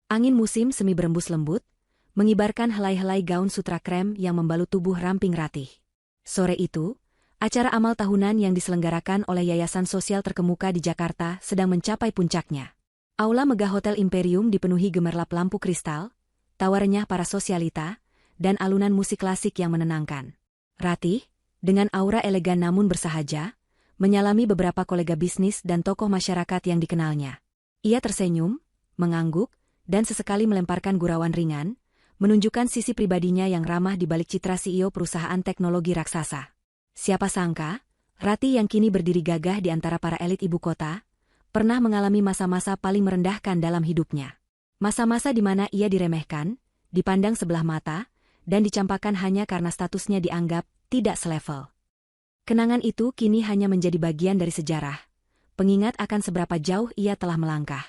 Angin musim semi berembus lembut, mengibarkan helai-helai gaun sutra krem yang membalut tubuh ramping Ratih. Sore itu, acara amal tahunan yang diselenggarakan oleh Yayasan Sosial Terkemuka di Jakarta sedang mencapai puncaknya. Aula megah Hotel Imperium dipenuhi gemerlap lampu kristal, tawa renyah para sosialita, dan alunan musik klasik yang menenangkan. Ratih, dengan aura elegan namun bersahaja, menyalami beberapa kolega bisnis dan tokoh masyarakat yang dikenalnya. Ia tersenyum, mengangguk, dan sesekali melemparkan gurauan ringan, menunjukkan sisi pribadinya yang ramah di balik citra CEO perusahaan teknologi raksasa. Siapa sangka, Ratih yang kini berdiri gagah di antara para elit ibu kota, pernah mengalami masa-masa paling merendahkan dalam hidupnya. Masa-masa di mana ia diremehkan, dipandang sebelah mata, dan dicampakkan hanya karena statusnya dianggap tidak selevel. Kenangan itu kini hanya menjadi bagian dari sejarah, pengingat akan seberapa jauh ia telah melangkah.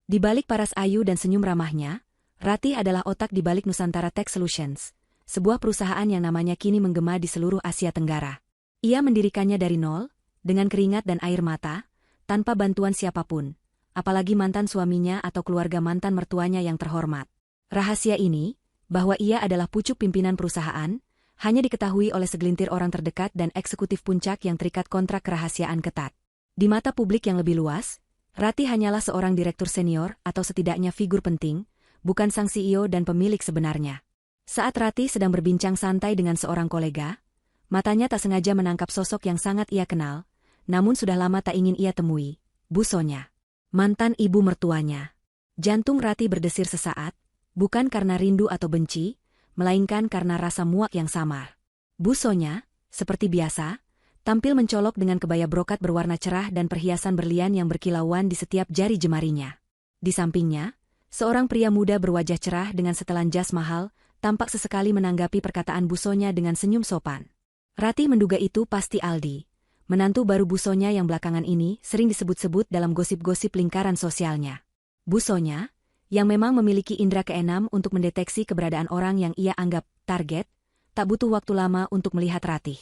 Di balik paras ayu dan senyum ramahnya, Ratih adalah otak di balik Nusantara Tech Solutions, sebuah perusahaan yang namanya kini menggema di seluruh Asia Tenggara. Ia mendirikannya dari nol, dengan keringat dan air mata, tanpa bantuan siapapun, apalagi mantan suaminya atau keluarga mantan mertuanya yang terhormat. Rahasia ini, bahwa ia adalah pucuk pimpinan perusahaan, hanya diketahui oleh segelintir orang terdekat dan eksekutif puncak yang terikat kontrak kerahasiaan ketat. Di mata publik yang lebih luas, Ratih hanyalah seorang direktur senior atau setidaknya figur penting, bukan sang CEO dan pemilik sebenarnya. Saat Ratih sedang berbincang santai dengan seorang kolega, matanya tak sengaja menangkap sosok yang sangat ia kenal, namun sudah lama tak ingin ia temui, Bu Sonya. Mantan ibu mertuanya. Jantung Ratih berdesir sesaat, bukan karena rindu atau benci, melainkan karena rasa muak yang samar. Bu Sonya, seperti biasa, tampil mencolok dengan kebaya brokat berwarna cerah dan perhiasan berlian yang berkilauan di setiap jari jemarinya. Di sampingnya, seorang pria muda berwajah cerah dengan setelan jas mahal, tampak sesekali menanggapi perkataan Bu Sonya dengan senyum sopan. Ratih menduga itu pasti Aldi, menantu baru Bu Sonya yang belakangan ini sering disebut-sebut dalam gosip-gosip lingkaran sosialnya. Bu Sonya, yang memang memiliki indera keenam untuk mendeteksi keberadaan orang yang ia anggap target, tak butuh waktu lama untuk melihat Ratih.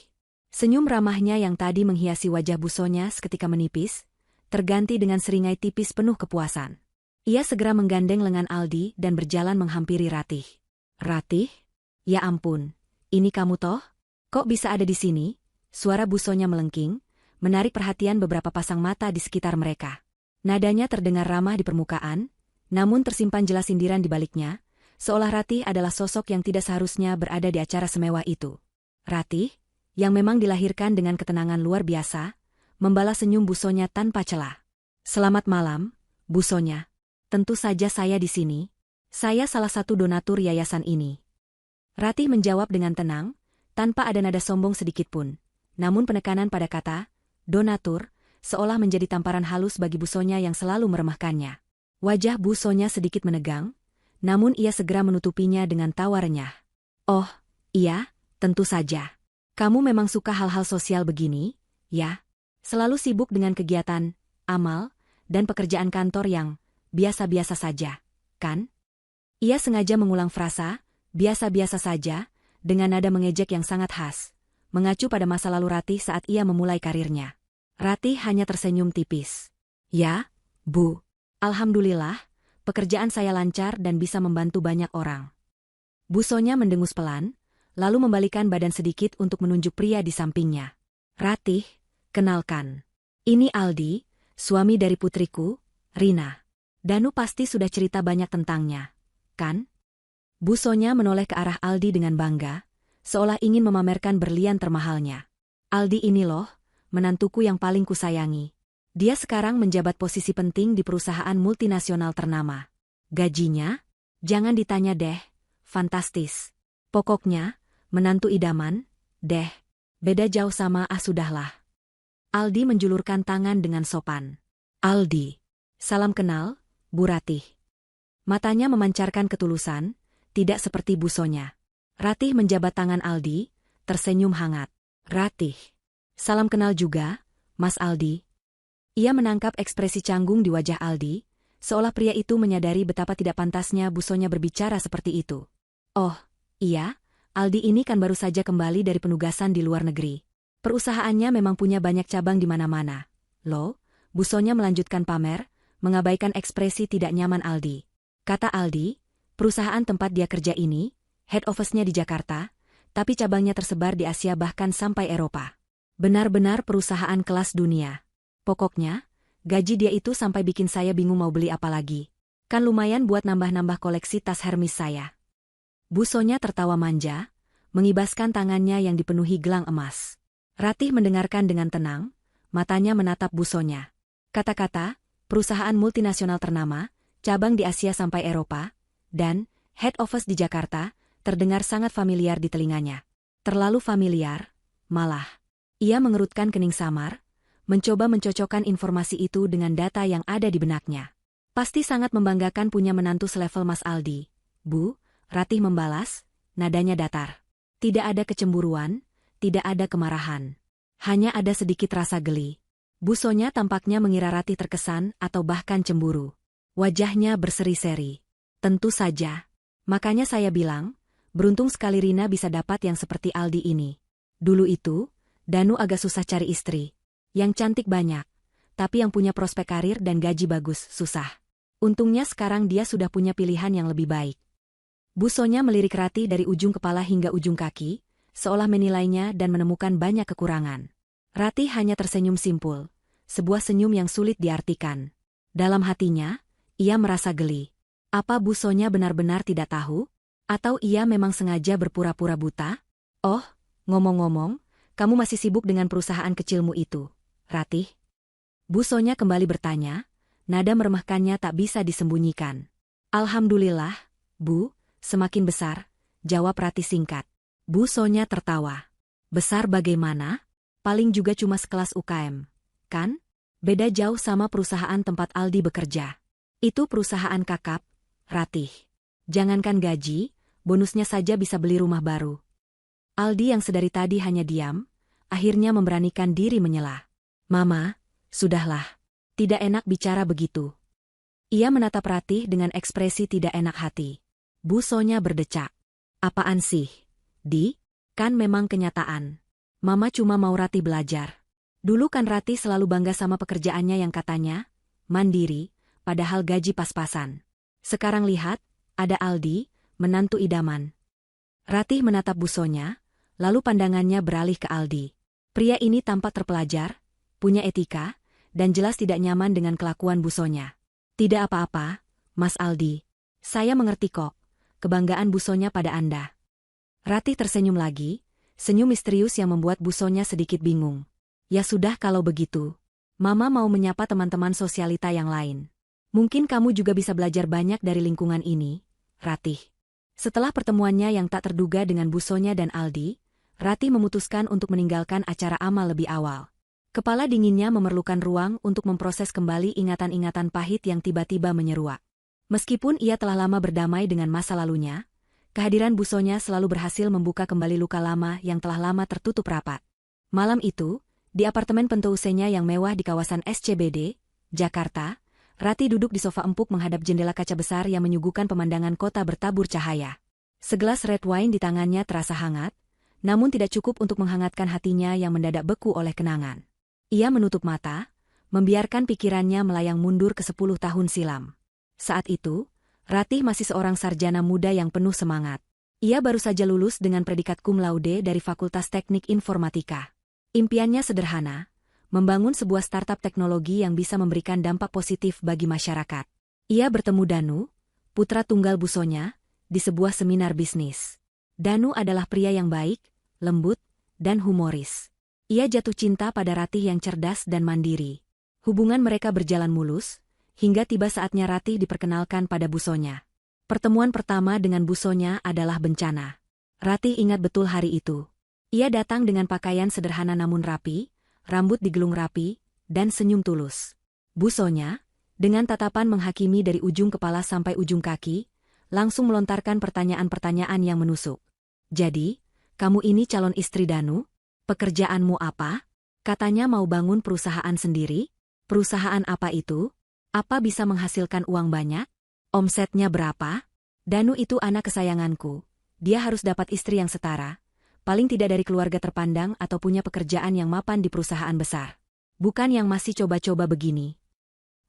Senyum ramahnya yang tadi menghiasi wajah Bu Sonya seketika menipis, terganti dengan seringai tipis penuh kepuasan. Ia segera menggandeng lengan Aldi dan berjalan menghampiri Ratih. Ratih? Ya ampun, ini kamu toh? Kok bisa ada di sini? Suara Bu Sonya melengking, menarik perhatian beberapa pasang mata di sekitar mereka. Nadanya terdengar ramah di permukaan, namun tersimpan jelas sindiran di baliknya, seolah Ratih adalah sosok yang tidak seharusnya berada di acara semewah itu. Ratih, yang memang dilahirkan dengan ketenangan luar biasa, membalas senyum Bu Sonya tanpa celah. Selamat malam, Bu Sonya. Tentu saja saya di sini. Saya salah satu donatur yayasan ini. Ratih menjawab dengan tenang, tanpa ada nada sombong sedikitpun. Namun penekanan pada kata, donatur, seolah menjadi tamparan halus bagi Bu Sonya yang selalu meremehkannya. Wajah Bu Sonya sedikit menegang, namun ia segera menutupinya dengan tawa renyah. Oh, iya, tentu saja. Kamu memang suka hal-hal sosial begini, ya? Selalu sibuk dengan kegiatan, amal, dan pekerjaan kantor yang biasa-biasa saja, kan? Ia sengaja mengulang frasa, biasa-biasa saja, dengan nada mengejek yang sangat khas, mengacu pada masa lalu Ratih saat ia memulai karirnya. Ratih hanya tersenyum tipis. Ya, Bu. Alhamdulillah, pekerjaan saya lancar dan bisa membantu banyak orang. Bu Sonya mendengus pelan, lalu membalikan badan sedikit untuk menunjuk pria di sampingnya. Ratih, kenalkan. Ini Aldi, suami dari putriku, Rina. Danu pasti sudah cerita banyak tentangnya, kan? Bu Sonya menoleh ke arah Aldi dengan bangga, seolah ingin memamerkan berlian termahalnya. Aldi ini loh, menantuku yang paling kusayangi. Dia sekarang menjabat posisi penting di perusahaan multinasional ternama. Gajinya? Jangan ditanya deh, fantastis. Pokoknya, menantu idaman, deh. Beda jauh sama sudahlah. Aldi menjulurkan tangan dengan sopan. Aldi. Salam kenal, Bu Ratih. Matanya memancarkan ketulusan, tidak seperti Bu Sonya. Ratih menjabat tangan Aldi, tersenyum hangat. Ratih. Salam kenal juga, Mas Aldi. Ia menangkap ekspresi canggung di wajah Aldi, seolah pria itu menyadari betapa tidak pantasnya Bu Sonya berbicara seperti itu. Oh, iya, Aldi ini kan baru saja kembali dari penugasan di luar negeri. Perusahaannya memang punya banyak cabang di mana-mana. Loh, Bu Sonya melanjutkan pamer, mengabaikan ekspresi tidak nyaman Aldi. Kata Aldi, perusahaan tempat dia kerja ini, head office-nya di Jakarta, tapi cabangnya tersebar di Asia bahkan sampai Eropa. Benar-benar perusahaan kelas dunia. Pokoknya, gaji dia itu sampai bikin saya bingung mau beli apa lagi. Kan lumayan buat nambah-nambah koleksi tas Hermes saya. Bu Sonya tertawa manja, mengibaskan tangannya yang dipenuhi gelang emas. Ratih mendengarkan dengan tenang, matanya menatap Bu Sonya. Kata-kata, perusahaan multinasional ternama, cabang di Asia sampai Eropa, dan head office di Jakarta, terdengar sangat familiar di telinganya. Terlalu familiar, malah. Ia mengerutkan kening samar, mencoba mencocokkan informasi itu dengan data yang ada di benaknya. Pasti sangat membanggakan punya menantu selevel Mas Aldi, Bu. Ratih membalas, nadanya datar. Tidak ada kecemburuan, tidak ada kemarahan. Hanya ada sedikit rasa geli. Bu Sonya tampaknya mengira Ratih terkesan atau bahkan cemburu. Wajahnya berseri-seri. Tentu saja. Makanya saya bilang, beruntung sekali Rina bisa dapat yang seperti Aldi ini. Dulu itu, Danu agak susah cari istri. Yang cantik banyak, tapi yang punya prospek karir dan gaji bagus susah. Untungnya sekarang dia sudah punya pilihan yang lebih baik. Bu Sonya melirik Ratih dari ujung kepala hingga ujung kaki, seolah menilainya dan menemukan banyak kekurangan. Ratih hanya tersenyum simpul, sebuah senyum yang sulit diartikan. Dalam hatinya, ia merasa geli. Apa Bu Sonya benar-benar tidak tahu? Atau ia memang sengaja berpura-pura buta? Oh, ngomong-ngomong, kamu masih sibuk dengan perusahaan kecilmu itu, Ratih? Bu Sonya kembali bertanya, nada meremehkannya tak bisa disembunyikan. Alhamdulillah, Bu. Semakin besar, jawab Ratih singkat. Bu Sonya tertawa. Besar bagaimana? Paling juga cuma sekelas UKM, kan? Beda jauh sama perusahaan tempat Aldi bekerja. Itu perusahaan kakap, Ratih. Jangankan gaji, bonusnya saja bisa beli rumah baru. Aldi yang sedari tadi hanya diam, akhirnya memberanikan diri menyela. Mama, sudahlah. Tidak enak bicara begitu. Ia menatap Ratih dengan ekspresi tidak enak hati. Bu Sonya berdecak. Apaan sih? Kan memang kenyataan. Mama cuma mau Ratih belajar. Dulu kan Ratih selalu bangga sama pekerjaannya yang katanya mandiri, padahal gaji pas-pasan. Sekarang lihat, ada Aldi, menantu idaman. Ratih menatap Bu Sonya, lalu pandangannya beralih ke Aldi. Pria ini tampak terpelajar, punya etika, dan jelas tidak nyaman dengan kelakuan Bu Sonya. Tidak apa-apa, Mas Aldi. Saya mengerti kok. Kebanggaan Bu Sonya pada Anda. Ratih tersenyum lagi, senyum misterius yang membuat Bu Sonya sedikit bingung. Ya sudah kalau begitu. Mama mau menyapa teman-teman sosialita yang lain. Mungkin kamu juga bisa belajar banyak dari lingkungan ini, Ratih. Setelah pertemuannya yang tak terduga dengan Bu Sonya dan Aldi, Ratih memutuskan untuk meninggalkan acara amal lebih awal. Kepala dinginnya memerlukan ruang untuk memproses kembali ingatan-ingatan pahit yang tiba-tiba menyeruak. Meskipun ia telah lama berdamai dengan masa lalunya, kehadiran Bu Sonya selalu berhasil membuka kembali luka lama yang telah lama tertutup rapat. Malam itu, di apartemen pentousenya yang mewah di kawasan SCBD, Jakarta, Ratih duduk di sofa empuk menghadap jendela kaca besar yang menyuguhkan pemandangan kota bertabur cahaya. Segelas red wine di tangannya terasa hangat, namun tidak cukup untuk menghangatkan hatinya yang mendadak beku oleh kenangan. Ia menutup mata, membiarkan pikirannya melayang mundur ke 10 tahun silam. Saat itu, Ratih masih seorang sarjana muda yang penuh semangat. Ia baru saja lulus dengan predikat cum laude dari Fakultas Teknik Informatika. Impiannya sederhana, membangun sebuah startup teknologi yang bisa memberikan dampak positif bagi masyarakat. Ia bertemu Danu, putra tunggal Bu Sonya, di sebuah seminar bisnis. Danu adalah pria yang baik, lembut, dan humoris. Ia jatuh cinta pada Ratih yang cerdas dan mandiri. Hubungan mereka berjalan mulus, hingga tiba saatnya Ratih diperkenalkan pada Bu Sonya. Pertemuan pertama dengan Bu Sonya adalah bencana. Ratih ingat betul hari itu. Ia datang dengan pakaian sederhana namun rapi, rambut digelung rapi, dan senyum tulus. Bu Sonya, dengan tatapan menghakimi dari ujung kepala sampai ujung kaki, langsung melontarkan pertanyaan-pertanyaan yang menusuk. Jadi, kamu ini calon istri Danu? Pekerjaanmu apa? Katanya mau bangun perusahaan sendiri? Perusahaan apa itu? Apa bisa menghasilkan uang banyak? Omsetnya berapa? Danu itu anak kesayanganku. Dia harus dapat istri yang setara, paling tidak dari keluarga terpandang atau punya pekerjaan yang mapan di perusahaan besar. Bukan yang masih coba-coba begini.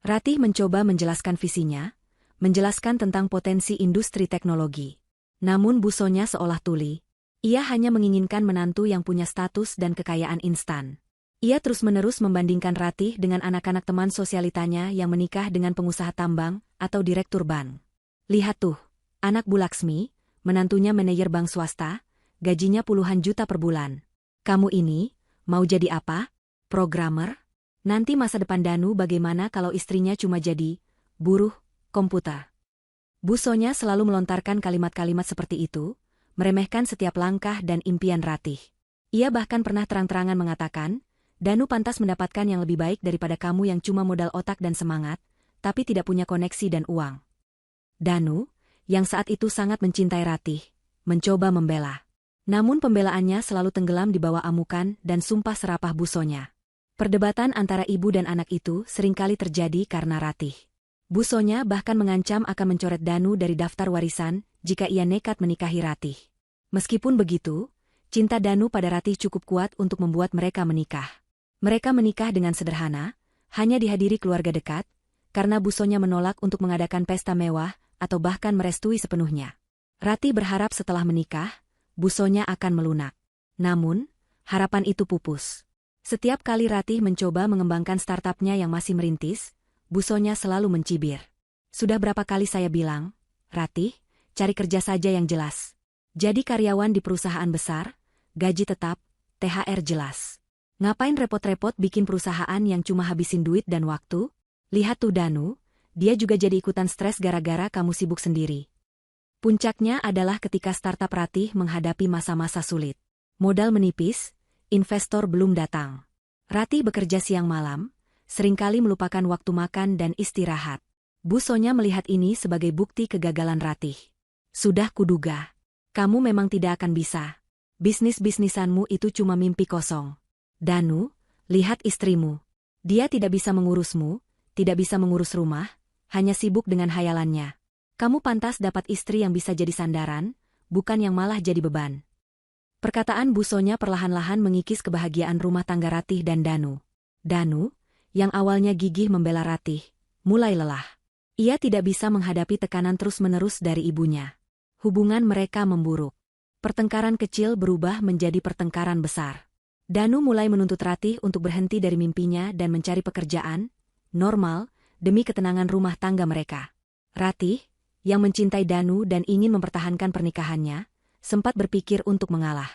Ratih mencoba menjelaskan visinya, menjelaskan tentang potensi industri teknologi. Namun Bu Sonya seolah tuli. Ia hanya menginginkan menantu yang punya status dan kekayaan instan. Ia terus-menerus membandingkan Ratih dengan anak-anak teman sosialitanya yang menikah dengan pengusaha tambang atau direktur bank. Lihat tuh, anak Bu Laksmi, menantunya manajer bank swasta, gajinya puluhan juta per bulan. Kamu ini, mau jadi apa? Programmer? Nanti masa depan Danu bagaimana kalau istrinya cuma jadi buruh komputer? Bu Sonya selalu melontarkan kalimat-kalimat seperti itu, meremehkan setiap langkah dan impian Ratih. Ia bahkan pernah terang-terangan mengatakan, Danu pantas mendapatkan yang lebih baik daripada kamu yang cuma modal otak dan semangat, tapi tidak punya koneksi dan uang. Danu, yang saat itu sangat mencintai Ratih, mencoba membela. Namun pembelaannya selalu tenggelam di bawah amukan dan sumpah serapah Bu Sonya. Perdebatan antara ibu dan anak itu seringkali terjadi karena Ratih. Bu Sonya bahkan mengancam akan mencoret Danu dari daftar warisan jika ia nekat menikahi Ratih. Meskipun begitu, cinta Danu pada Ratih cukup kuat untuk membuat mereka menikah. Mereka menikah dengan sederhana, hanya dihadiri keluarga dekat, karena Bu Sonya menolak untuk mengadakan pesta mewah atau bahkan merestui sepenuhnya. Ratih berharap setelah menikah, Bu Sonya akan melunak. Namun, harapan itu pupus. Setiap kali Ratih mencoba mengembangkan startupnya yang masih merintis, Bu Sonya selalu mencibir. Sudah berapa kali saya bilang, Ratih, cari kerja saja yang jelas. Jadi karyawan di perusahaan besar, gaji tetap, THR jelas. Ngapain repot-repot bikin perusahaan yang cuma habisin duit dan waktu? Lihat tuh Danu, dia juga jadi ikutan stres gara-gara kamu sibuk sendiri. Puncaknya adalah ketika startup Ratih menghadapi masa-masa sulit. Modal menipis, investor belum datang. Ratih bekerja siang malam, seringkali melupakan waktu makan dan istirahat. Bu Sonya melihat ini sebagai bukti kegagalan Ratih. Sudah kuduga. Kamu memang tidak akan bisa. Bisnis-bisnisanmu itu cuma mimpi kosong. Danu, lihat istrimu. Dia tidak bisa mengurusmu, tidak bisa mengurus rumah, hanya sibuk dengan hayalannya. Kamu pantas dapat istri yang bisa jadi sandaran, bukan yang malah jadi beban. Perkataan Bu Sonya perlahan-lahan mengikis kebahagiaan rumah tangga Ratih dan Danu. Danu, yang awalnya gigih membela Ratih, mulai lelah. Ia tidak bisa menghadapi tekanan terus-menerus dari ibunya. Hubungan mereka memburuk. Pertengkaran kecil berubah menjadi pertengkaran besar. Danu mulai menuntut Ratih untuk berhenti dari mimpinya dan mencari pekerjaan normal demi ketenangan rumah tangga mereka. Ratih, yang mencintai Danu dan ingin mempertahankan pernikahannya, sempat berpikir untuk mengalah.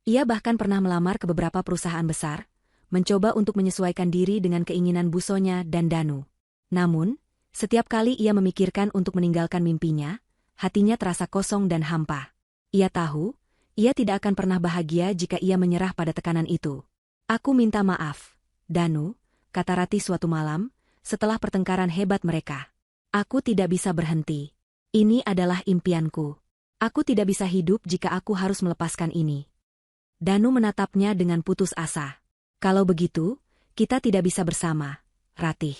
Ia bahkan pernah melamar ke beberapa perusahaan besar, mencoba untuk menyesuaikan diri dengan keinginan Bu Sonya dan Danu. Namun, setiap kali ia memikirkan untuk meninggalkan mimpinya, hatinya terasa kosong dan hampa. Ia tahu, ia tidak akan pernah bahagia jika ia menyerah pada tekanan itu. Aku minta maaf, Danu, kata Ratih suatu malam, setelah pertengkaran hebat mereka. Aku tidak bisa berhenti. Ini adalah impianku. Aku tidak bisa hidup jika aku harus melepaskan ini. Danu menatapnya dengan putus asa. Kalau begitu, kita tidak bisa bersama, Ratih.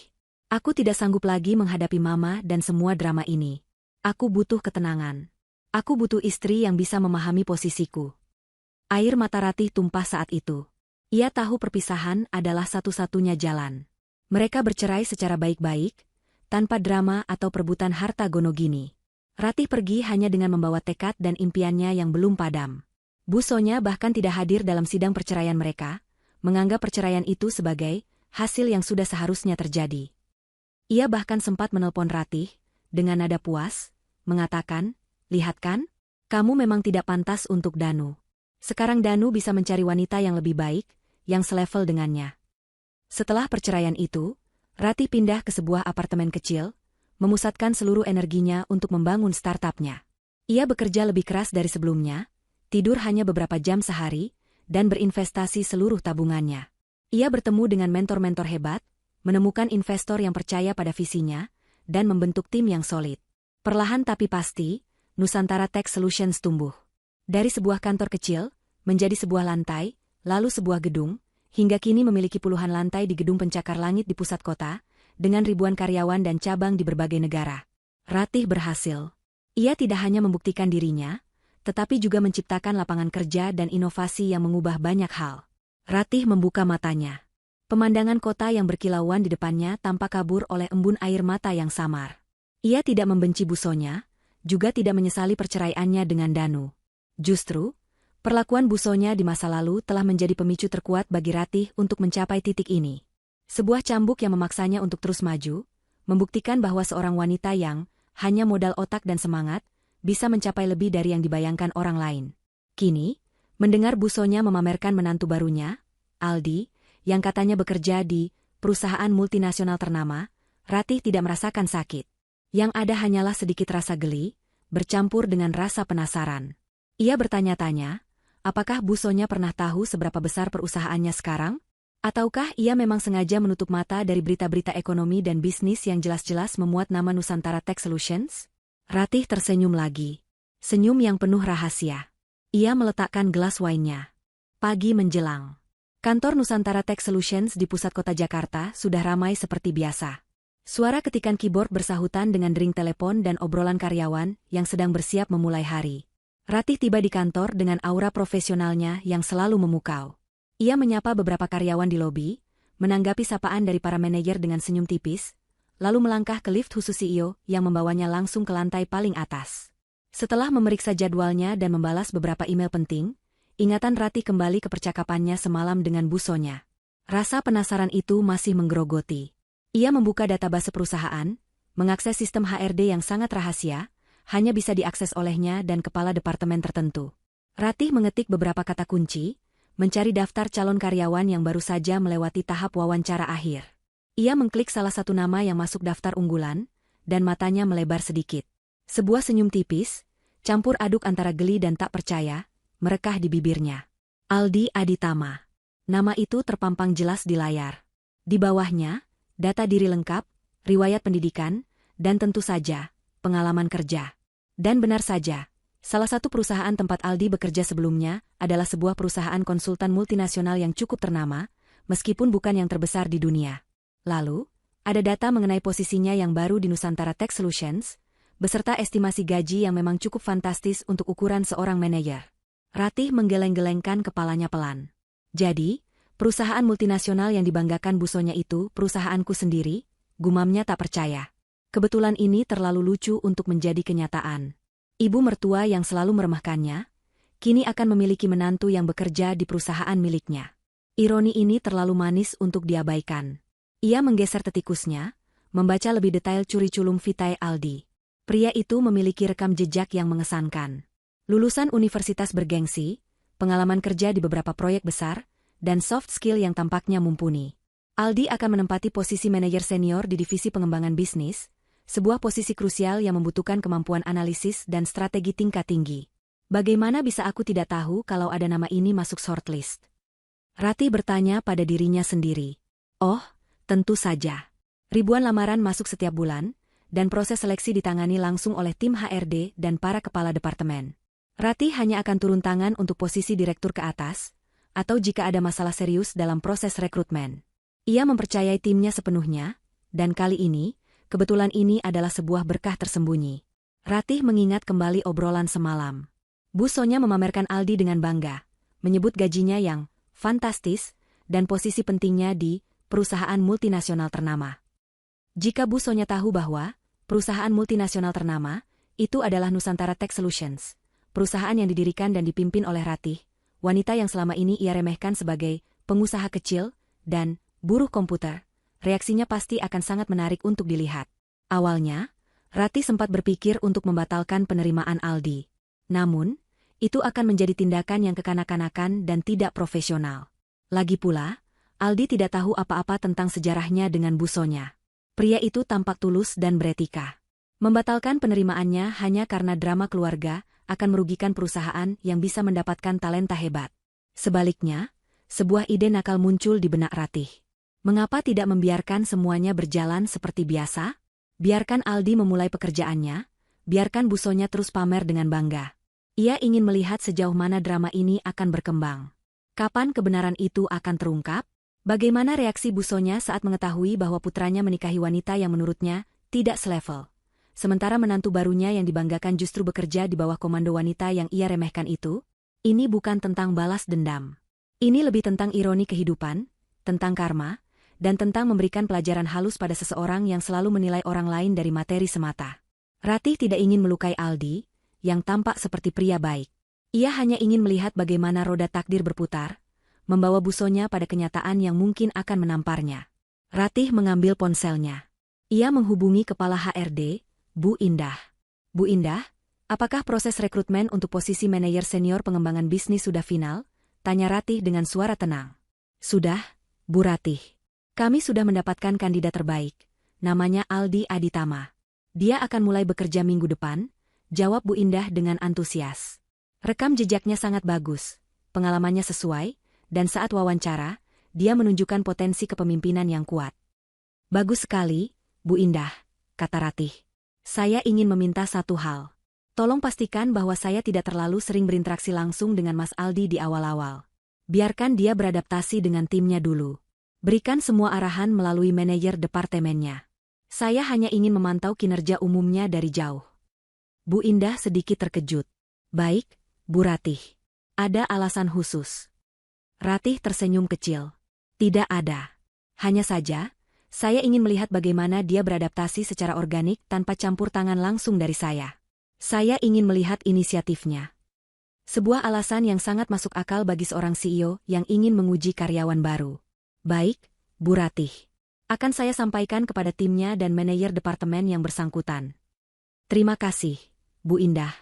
Aku tidak sanggup lagi menghadapi Mama dan semua drama ini. Aku butuh ketenangan. Aku butuh istri yang bisa memahami posisiku. Air mata Ratih tumpah saat itu. Ia tahu perpisahan adalah satu-satunya jalan. Mereka bercerai secara baik-baik, tanpa drama atau perebutan harta gono gini. Ratih pergi hanya dengan membawa tekad dan impiannya yang belum padam. Bu Sonya bahkan tidak hadir dalam sidang perceraian mereka, menganggap perceraian itu sebagai hasil yang sudah seharusnya terjadi. Ia bahkan sempat menelpon Ratih, dengan nada puas, mengatakan, lihat kan, kamu memang tidak pantas untuk Danu. Sekarang Danu bisa mencari wanita yang lebih baik, yang selevel dengannya. Setelah perceraian itu, Ratih pindah ke sebuah apartemen kecil, memusatkan seluruh energinya untuk membangun startupnya. Ia bekerja lebih keras dari sebelumnya, tidur hanya beberapa jam sehari, dan berinvestasi seluruh tabungannya. Ia bertemu dengan mentor-mentor hebat, menemukan investor yang percaya pada visinya, dan membentuk tim yang solid. Perlahan tapi pasti, Nusantara Tech Solutions tumbuh. Dari sebuah kantor kecil, menjadi sebuah lantai, lalu sebuah gedung, hingga kini memiliki puluhan lantai di gedung pencakar langit di pusat kota, dengan ribuan karyawan dan cabang di berbagai negara. Ratih berhasil. Ia tidak hanya membuktikan dirinya, tetapi juga menciptakan lapangan kerja dan inovasi yang mengubah banyak hal. Ratih membuka matanya. Pemandangan kota yang berkilauan di depannya tampak kabur oleh embun air mata yang samar. Ia tidak membenci Bu Sonya, juga tidak menyesali perceraiannya dengan Danu. Justru, perlakuan Bu Sonya di masa lalu telah menjadi pemicu terkuat bagi Ratih untuk mencapai titik ini. Sebuah cambuk yang memaksanya untuk terus maju, membuktikan bahwa seorang wanita yang hanya modal otak dan semangat, bisa mencapai lebih dari yang dibayangkan orang lain. Kini, mendengar Bu Sonya memamerkan menantu barunya, Aldi, yang katanya bekerja di perusahaan multinasional ternama, Ratih tidak merasakan sakit. Yang ada hanyalah sedikit rasa geli, bercampur dengan rasa penasaran. Ia bertanya-tanya, apakah Bu Sonya pernah tahu seberapa besar perusahaannya sekarang? Ataukah ia memang sengaja menutup mata dari berita-berita ekonomi dan bisnis yang jelas-jelas memuat nama Nusantara Tech Solutions? Ratih tersenyum lagi. Senyum yang penuh rahasia. Ia meletakkan gelas wine-nya. Pagi menjelang. Kantor Nusantara Tech Solutions di pusat kota Jakarta sudah ramai seperti biasa. Suara ketikan keyboard bersahutan dengan dering telepon dan obrolan karyawan yang sedang bersiap memulai hari. Ratih tiba di kantor dengan aura profesionalnya yang selalu memukau. Ia menyapa beberapa karyawan di lobi, menanggapi sapaan dari para manajer dengan senyum tipis, lalu melangkah ke lift khusus CEO yang membawanya langsung ke lantai paling atas. Setelah memeriksa jadwalnya dan membalas beberapa email penting, ingatan Ratih kembali ke percakapannya semalam dengan Bu Sonya. Rasa penasaran itu masih menggerogoti. Ia membuka database perusahaan, mengakses sistem HRD yang sangat rahasia, hanya bisa diakses olehnya dan kepala departemen tertentu. Ratih mengetik beberapa kata kunci, mencari daftar calon karyawan yang baru saja melewati tahap wawancara akhir. Ia mengklik salah satu nama yang masuk daftar unggulan, dan matanya melebar sedikit. Sebuah senyum tipis, campur aduk antara geli dan tak percaya, merekah di bibirnya. Aldi Aditama. Nama itu terpampang jelas di layar. Di bawahnya, data diri lengkap, riwayat pendidikan, dan tentu saja, pengalaman kerja. Dan benar saja, salah satu perusahaan tempat Aldi bekerja sebelumnya adalah sebuah perusahaan konsultan multinasional yang cukup ternama, meskipun bukan yang terbesar di dunia. Lalu, ada data mengenai posisinya yang baru di Nusantara Tech Solutions, beserta estimasi gaji yang memang cukup fantastis untuk ukuran seorang manajer. Ratih menggeleng-gelengkan kepalanya pelan. Jadi, perusahaan multinasional yang dibanggakan Bu Sonya itu perusahaanku sendiri, gumamnya tak percaya. Kebetulan ini terlalu lucu untuk menjadi kenyataan. Ibu mertua yang selalu meremehkannya, kini akan memiliki menantu yang bekerja di perusahaan miliknya. Ironi ini terlalu manis untuk diabaikan. Ia menggeser tetikusnya, membaca lebih detail curi-culum vitae Aldi. Pria itu memiliki rekam jejak yang mengesankan. Lulusan universitas bergengsi, pengalaman kerja di beberapa proyek besar, dan soft skill yang tampaknya mumpuni. Aldi akan menempati posisi manajer senior di divisi pengembangan bisnis, sebuah posisi krusial yang membutuhkan kemampuan analisis dan strategi tingkat tinggi. Bagaimana bisa aku tidak tahu kalau ada nama ini masuk shortlist? Ratih bertanya pada dirinya sendiri. Oh, tentu saja. Ribuan lamaran masuk setiap bulan, dan proses seleksi ditangani langsung oleh tim HRD dan para kepala departemen. Ratih hanya akan turun tangan untuk posisi direktur ke atas, atau jika ada masalah serius dalam proses rekrutmen. Ia mempercayai timnya sepenuhnya, dan kali ini, kebetulan ini adalah sebuah berkah tersembunyi. Ratih mengingat kembali obrolan semalam. Bu Sonya memamerkan Aldi dengan bangga, menyebut gajinya yang fantastis, dan posisi pentingnya di perusahaan multinasional ternama. Jika Bu Sonya tahu bahwa perusahaan multinasional ternama itu adalah Nusantara Tech Solutions, perusahaan yang didirikan dan dipimpin oleh Ratih, wanita yang selama ini ia remehkan sebagai pengusaha kecil dan buruh komputer, reaksinya pasti akan sangat menarik untuk dilihat. Awalnya, Ratih sempat berpikir untuk membatalkan penerimaan Aldi. Namun, itu akan menjadi tindakan yang kekanak-kanakan dan tidak profesional. Lagi pula, Aldi tidak tahu apa-apa tentang sejarahnya dengan Bu Sonya. Pria itu tampak tulus dan beretika. Membatalkan penerimaannya hanya karena drama keluarga akan merugikan perusahaan yang bisa mendapatkan talenta hebat. Sebaliknya, sebuah ide nakal muncul di benak Ratih. Mengapa tidak membiarkan semuanya berjalan seperti biasa? Biarkan Aldi memulai pekerjaannya, biarkan Bu Sonya terus pamer dengan bangga. Ia ingin melihat sejauh mana drama ini akan berkembang. Kapan kebenaran itu akan terungkap? Bagaimana reaksi Bu Sonya saat mengetahui bahwa putranya menikahi wanita yang menurutnya tidak selevel? Sementara menantu barunya yang dibanggakan justru bekerja di bawah komando wanita yang ia remehkan itu? Ini bukan tentang balas dendam. Ini lebih tentang ironi kehidupan, tentang karma, dan tentang memberikan pelajaran halus pada seseorang yang selalu menilai orang lain dari materi semata. Ratih tidak ingin melukai Aldi, yang tampak seperti pria baik. Ia hanya ingin melihat bagaimana roda takdir berputar, membawa busonya pada kenyataan yang mungkin akan menamparnya. Ratih mengambil ponselnya. Ia menghubungi kepala HRD, Bu Indah. Bu Indah, apakah proses rekrutmen untuk posisi manajer senior pengembangan bisnis sudah final? Tanya Ratih dengan suara tenang. Sudah, Bu Ratih. Kami sudah mendapatkan kandidat terbaik. Namanya Aldi Aditama. Dia akan mulai bekerja minggu depan, jawab Bu Indah dengan antusias. Rekam jejaknya sangat bagus, pengalamannya sesuai, dan saat wawancara, dia menunjukkan potensi kepemimpinan yang kuat. Bagus sekali, Bu Indah, kata Ratih. Saya ingin meminta satu hal. Tolong pastikan bahwa saya tidak terlalu sering berinteraksi langsung dengan Mas Aldi di awal-awal. Biarkan dia beradaptasi dengan timnya dulu. Berikan semua arahan melalui manajer departemennya. Saya hanya ingin memantau kinerja umumnya dari jauh. Bu Indah sedikit terkejut. Baik, Bu Ratih. Ada alasan khusus? Ratih tersenyum kecil. Tidak ada. Hanya saja, saya ingin melihat bagaimana dia beradaptasi secara organik tanpa campur tangan langsung dari saya. Saya ingin melihat inisiatifnya. Sebuah alasan yang sangat masuk akal bagi seorang CEO yang ingin menguji karyawan baru. Baik, Bu Ratih. Akan saya sampaikan kepada timnya dan manajer departemen yang bersangkutan. Terima kasih, Bu Indah.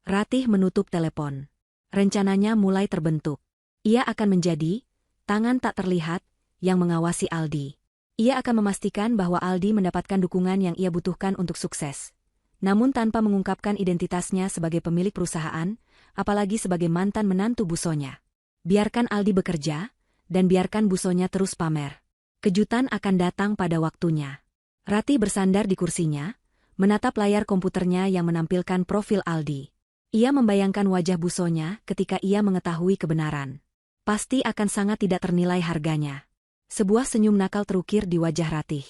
Ratih menutup telepon. Rencananya mulai terbentuk. Ia akan menjadi tangan tak terlihat yang mengawasi Aldi. Ia akan memastikan bahwa Aldi mendapatkan dukungan yang ia butuhkan untuk sukses. Namun tanpa mengungkapkan identitasnya sebagai pemilik perusahaan, apalagi sebagai mantan menantu busonya. Biarkan Aldi bekerja, dan biarkan busonya terus pamer. Kejutan akan datang pada waktunya. Ratih bersandar di kursinya, menatap layar komputernya yang menampilkan profil Aldi. Ia membayangkan wajah busonya ketika ia mengetahui kebenaran. Pasti akan sangat tidak ternilai harganya. Sebuah senyum nakal terukir di wajah Ratih.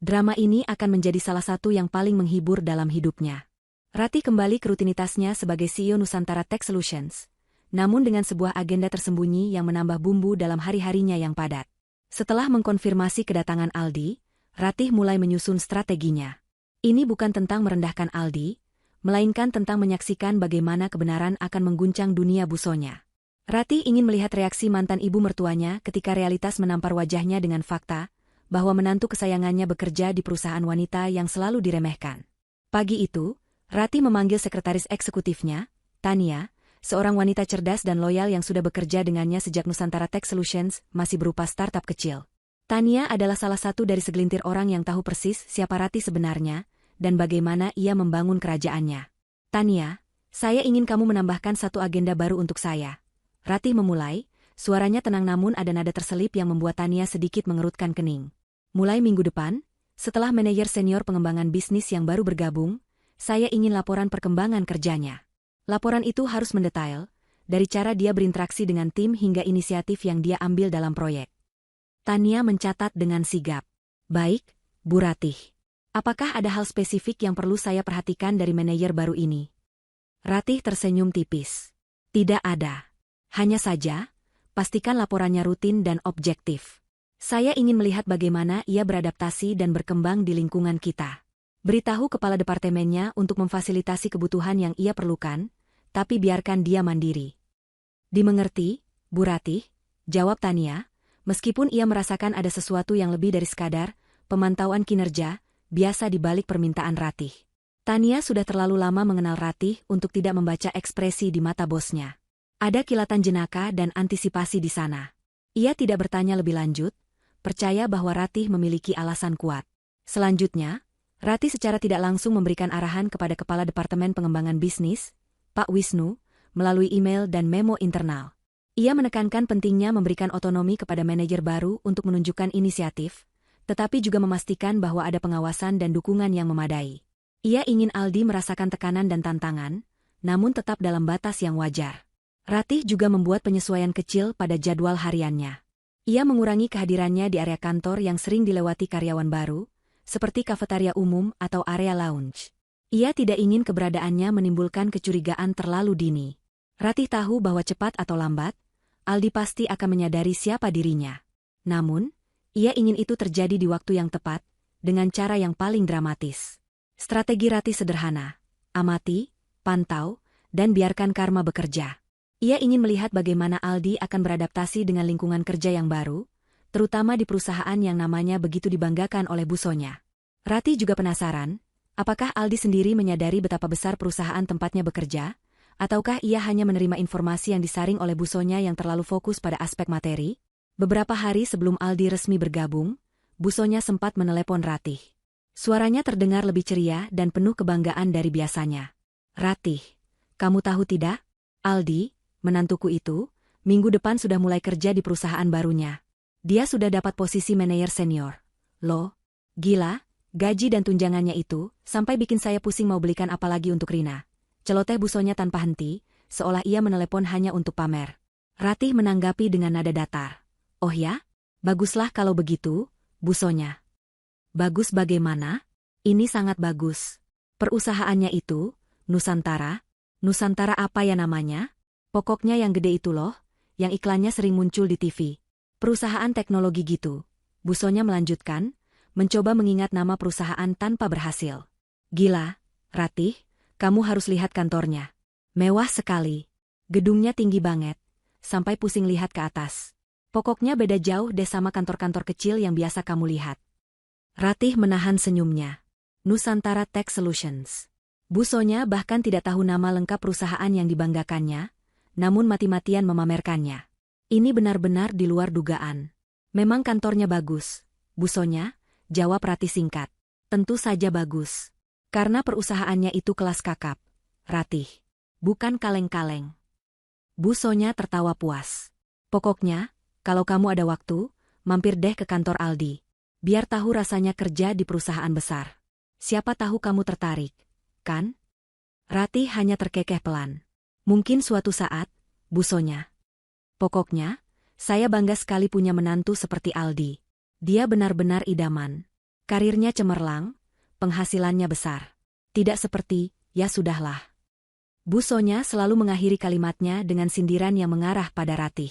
Drama ini akan menjadi salah satu yang paling menghibur dalam hidupnya. Ratih kembali ke rutinitasnya sebagai CEO Nusantara Tech Solutions, namun dengan sebuah agenda tersembunyi yang menambah bumbu dalam hari-harinya yang padat. Setelah mengkonfirmasi kedatangan Aldi, Ratih mulai menyusun strateginya. Ini bukan tentang merendahkan Aldi, melainkan tentang menyaksikan bagaimana kebenaran akan mengguncang dunia busonya. Ratih ingin melihat reaksi mantan ibu mertuanya ketika realitas menampar wajahnya dengan fakta bahwa menantu kesayangannya bekerja di perusahaan wanita yang selalu diremehkan. Pagi itu, Ratih memanggil sekretaris eksekutifnya, Tania, seorang wanita cerdas dan loyal yang sudah bekerja dengannya sejak Nusantara Tech Solutions masih berupa startup kecil. Tania adalah salah satu dari segelintir orang yang tahu persis siapa Ratih sebenarnya dan bagaimana ia membangun kerajaannya. Tania, saya ingin kamu menambahkan satu agenda baru untuk saya. Ratih memulai, suaranya tenang namun ada nada terselip yang membuat Tania sedikit mengerutkan kening. Mulai minggu depan, setelah manajer senior pengembangan bisnis yang baru bergabung, saya ingin laporan perkembangan kerjanya. Laporan itu harus mendetail, dari cara dia berinteraksi dengan tim hingga inisiatif yang dia ambil dalam proyek. Tania mencatat dengan sigap. Baik, Bu Ratih. Apakah ada hal spesifik yang perlu saya perhatikan dari manajer baru ini? Ratih tersenyum tipis. Tidak ada. Hanya saja, pastikan laporannya rutin dan objektif. Saya ingin melihat bagaimana ia beradaptasi dan berkembang di lingkungan kita. Beritahu kepala departemennya untuk memfasilitasi kebutuhan yang ia perlukan, tapi biarkan dia mandiri. Dimengerti, Bu Ratih, jawab Tania, meskipun ia merasakan ada sesuatu yang lebih dari sekadar pemantauan kinerja, biasa di balik permintaan Ratih. Tania sudah terlalu lama mengenal Ratih untuk tidak membaca ekspresi di mata bosnya. Ada kilatan jenaka dan antisipasi di sana. Ia tidak bertanya lebih lanjut, percaya bahwa Ratih memiliki alasan kuat. Selanjutnya, Ratih secara tidak langsung memberikan arahan kepada Kepala Departemen Pengembangan Bisnis, Pak Wisnu, melalui email dan memo internal. Ia menekankan pentingnya memberikan otonomi kepada manajer baru untuk menunjukkan inisiatif, tetapi juga memastikan bahwa ada pengawasan dan dukungan yang memadai. Ia ingin Aldi merasakan tekanan dan tantangan, namun tetap dalam batas yang wajar. Ratih juga membuat penyesuaian kecil pada jadwal hariannya. Ia mengurangi kehadirannya di area kantor yang sering dilewati karyawan baru, seperti kafetaria umum atau area lounge. Ia tidak ingin keberadaannya menimbulkan kecurigaan terlalu dini. Ratih tahu bahwa cepat atau lambat, Aldi pasti akan menyadari siapa dirinya. Namun, Ia ingin itu terjadi di waktu yang tepat, dengan cara yang paling dramatis. Strategi Ratih sederhana: amati, pantau, dan biarkan karma bekerja. Ia ingin melihat bagaimana Aldi akan beradaptasi dengan lingkungan kerja yang baru, terutama di perusahaan yang namanya begitu dibanggakan oleh busonya. Ratih juga penasaran, apakah Aldi sendiri menyadari betapa besar perusahaan tempatnya bekerja, ataukah ia hanya menerima informasi yang disaring oleh busonya yang terlalu fokus pada aspek materi? Beberapa hari sebelum Aldi resmi bergabung, busonya sempat menelepon Ratih. Suaranya terdengar lebih ceria dan penuh kebanggaan dari biasanya. "Ratih, kamu tahu tidak? Aldi, menantuku itu, minggu depan sudah mulai kerja di perusahaan barunya. Dia sudah dapat posisi manajer senior. Loh, gila, gaji dan tunjangannya itu, sampai bikin saya pusing mau belikan apa lagi untuk Rina." Celoteh busonya tanpa henti, seolah ia menelepon hanya untuk pamer. Ratih menanggapi dengan nada datar. "Oh ya? Baguslah kalau begitu, busonya." "Bagus bagaimana?" "Ini sangat bagus. Perusahaannya itu, Nusantara. Nusantara apa ya namanya? Pokoknya yang gede itu loh, yang iklannya sering muncul di TV. Perusahaan teknologi gitu." Busonya melanjutkan, mencoba mengingat nama perusahaan tanpa berhasil. "Gila, Ratih, kamu harus lihat kantornya. Mewah sekali. Gedungnya tinggi banget, sampai pusing lihat ke atas. Pokoknya beda jauh deh sama kantor-kantor kecil yang biasa kamu lihat." Ratih menahan senyumnya. Nusantara Tech Solutions. Busonya bahkan tidak tahu nama lengkap perusahaan yang dibanggakannya, namun mati-matian memamerkannya. Ini benar-benar di luar dugaan. "Memang kantornya bagus, busonya," jawab Ratih singkat. "Tentu saja bagus. Karena perusahaannya itu kelas kakap, Ratih. Bukan kaleng-kaleng." Busonya tertawa puas. "Pokoknya, kalau kamu ada waktu, mampir deh ke kantor Aldi. Biar tahu rasanya kerja di perusahaan besar. Siapa tahu kamu tertarik, kan?" Ratih hanya terkekeh pelan. "Mungkin suatu saat, busonya. Pokoknya, saya bangga sekali punya menantu seperti Aldi. Dia benar-benar idaman. Karirnya cemerlang, penghasilannya besar. Tidak seperti, ya sudahlah." Busonya selalu mengakhiri kalimatnya dengan sindiran yang mengarah pada Ratih.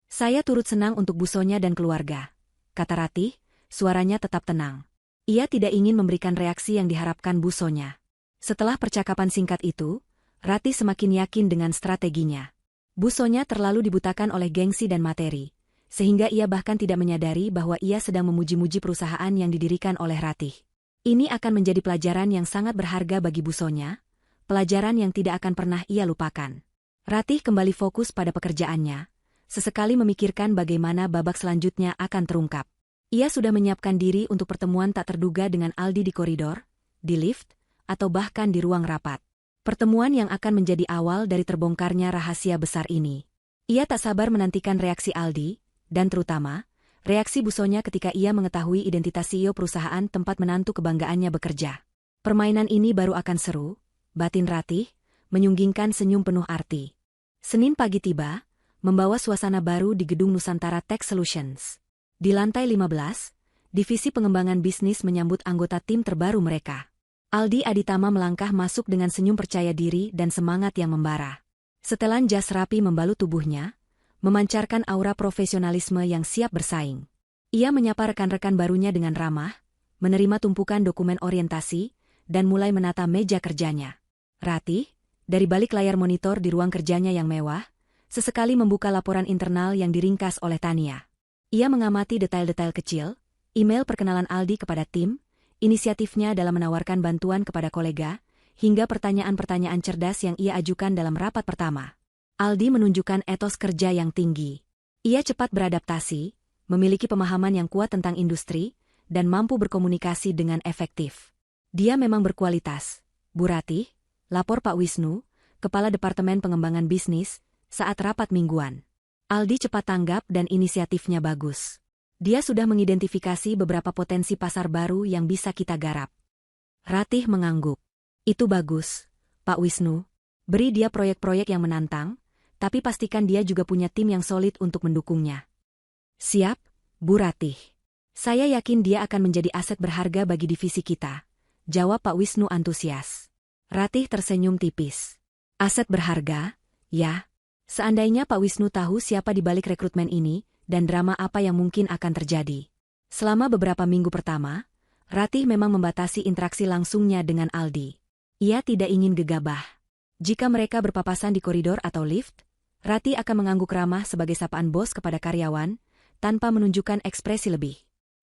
"Saya turut senang untuk busonya dan keluarga," kata Ratih, suaranya tetap tenang. Ia tidak ingin memberikan reaksi yang diharapkan busonya. Setelah percakapan singkat itu, Ratih semakin yakin dengan strateginya. Busonya terlalu dibutakan oleh gengsi dan materi, sehingga ia bahkan tidak menyadari bahwa ia sedang memuji-muji perusahaan yang didirikan oleh Ratih. Ini akan menjadi pelajaran yang sangat berharga bagi busonya, pelajaran yang tidak akan pernah ia lupakan. Ratih kembali fokus pada pekerjaannya, sesekali memikirkan bagaimana babak selanjutnya akan terungkap. Ia sudah menyiapkan diri untuk pertemuan tak terduga dengan Aldi di koridor, di lift, atau bahkan di ruang rapat. Pertemuan yang akan menjadi awal dari terbongkarnya rahasia besar ini. Ia tak sabar menantikan reaksi Aldi, dan terutama, reaksi busonya ketika ia mengetahui identitas CEO perusahaan tempat menantu kebanggaannya bekerja. Permainan ini baru akan seru, batin Ratih, menyunggingkan senyum penuh arti. Senin pagi tiba, membawa suasana baru di gedung Nusantara Tech Solutions. Di lantai 15, divisi pengembangan bisnis menyambut anggota tim terbaru mereka. Aldi Aditama melangkah masuk dengan senyum percaya diri dan semangat yang membara. Setelan jas rapi membalut tubuhnya, memancarkan aura profesionalisme yang siap bersaing. Ia menyapa rekan-rekan barunya dengan ramah, menerima tumpukan dokumen orientasi, dan mulai menata meja kerjanya. Ratih, dari balik layar monitor di ruang kerjanya yang mewah, sesekali membuka laporan internal yang diringkas oleh Tania. Ia mengamati detail-detail kecil, email perkenalan Aldi kepada tim, inisiatifnya dalam menawarkan bantuan kepada kolega, hingga pertanyaan-pertanyaan cerdas yang ia ajukan dalam rapat pertama. Aldi menunjukkan etos kerja yang tinggi. Ia cepat beradaptasi, memiliki pemahaman yang kuat tentang industri, dan mampu berkomunikasi dengan efektif. "Dia memang berkualitas, Bu Ratih," lapor Pak Wisnu, Kepala Departemen Pengembangan Bisnis, saat rapat mingguan. Aldi cepat tanggap dan inisiatifnya bagus. Dia sudah mengidentifikasi beberapa potensi pasar baru yang bisa kita garap. Ratih mengangguk. "Itu bagus, Pak Wisnu. Beri dia proyek-proyek yang menantang, tapi pastikan dia juga punya tim yang solid untuk mendukungnya." "Siap, Bu Ratih. Saya yakin dia akan menjadi aset berharga bagi divisi kita," jawab Pak Wisnu antusias. Ratih tersenyum tipis. "Aset berharga, ya. Seandainya Pak Wisnu tahu siapa di balik rekrutmen ini, dan drama apa yang mungkin akan terjadi." Selama beberapa minggu pertama, Ratih memang membatasi interaksi langsungnya dengan Aldi. Ia tidak ingin gegabah. Jika mereka berpapasan di koridor atau lift, Ratih akan mengangguk ramah sebagai sapaan bos kepada karyawan, tanpa menunjukkan ekspresi lebih.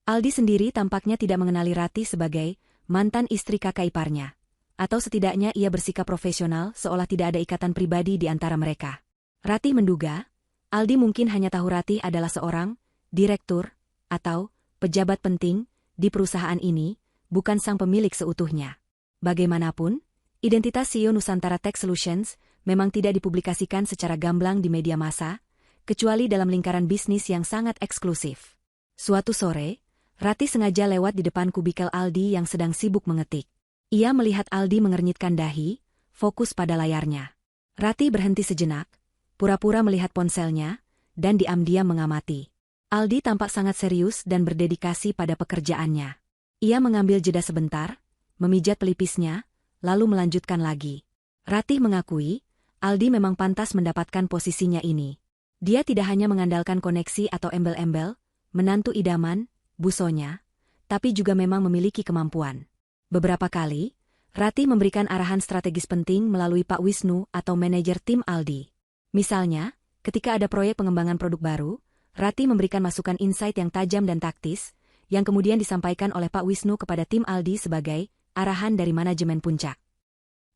Aldi sendiri tampaknya tidak mengenali Ratih sebagai mantan istri kakak iparnya. Atau setidaknya ia bersikap profesional seolah tidak ada ikatan pribadi di antara mereka. Ratih menduga, Aldi mungkin hanya tahu Ratih adalah seorang direktur atau pejabat penting di perusahaan ini, bukan sang pemilik seutuhnya. Bagaimanapun, identitas CEO Nusantara Tech Solutions memang tidak dipublikasikan secara gamblang di media massa, kecuali dalam lingkaran bisnis yang sangat eksklusif. Suatu sore, Ratih sengaja lewat di depan kubikel Aldi yang sedang sibuk mengetik. Ia melihat Aldi mengernyitkan dahi, fokus pada layarnya. Ratih berhenti sejenak, pura-pura melihat ponselnya, dan diam-diam mengamati. Aldi tampak sangat serius dan berdedikasi pada pekerjaannya. Ia mengambil jeda sebentar, memijat pelipisnya, lalu melanjutkan lagi. Ratih mengakui, Aldi memang pantas mendapatkan posisinya ini. Dia tidak hanya mengandalkan koneksi atau embel-embel, menantu idaman, busonya, tapi juga memang memiliki kemampuan. Beberapa kali, Ratih memberikan arahan strategis penting melalui Pak Wisnu atau manajer tim Aldi. Misalnya, ketika ada proyek pengembangan produk baru, Ratih memberikan masukan insight yang tajam dan taktis, yang kemudian disampaikan oleh Pak Wisnu kepada tim Aldi sebagai arahan dari manajemen puncak.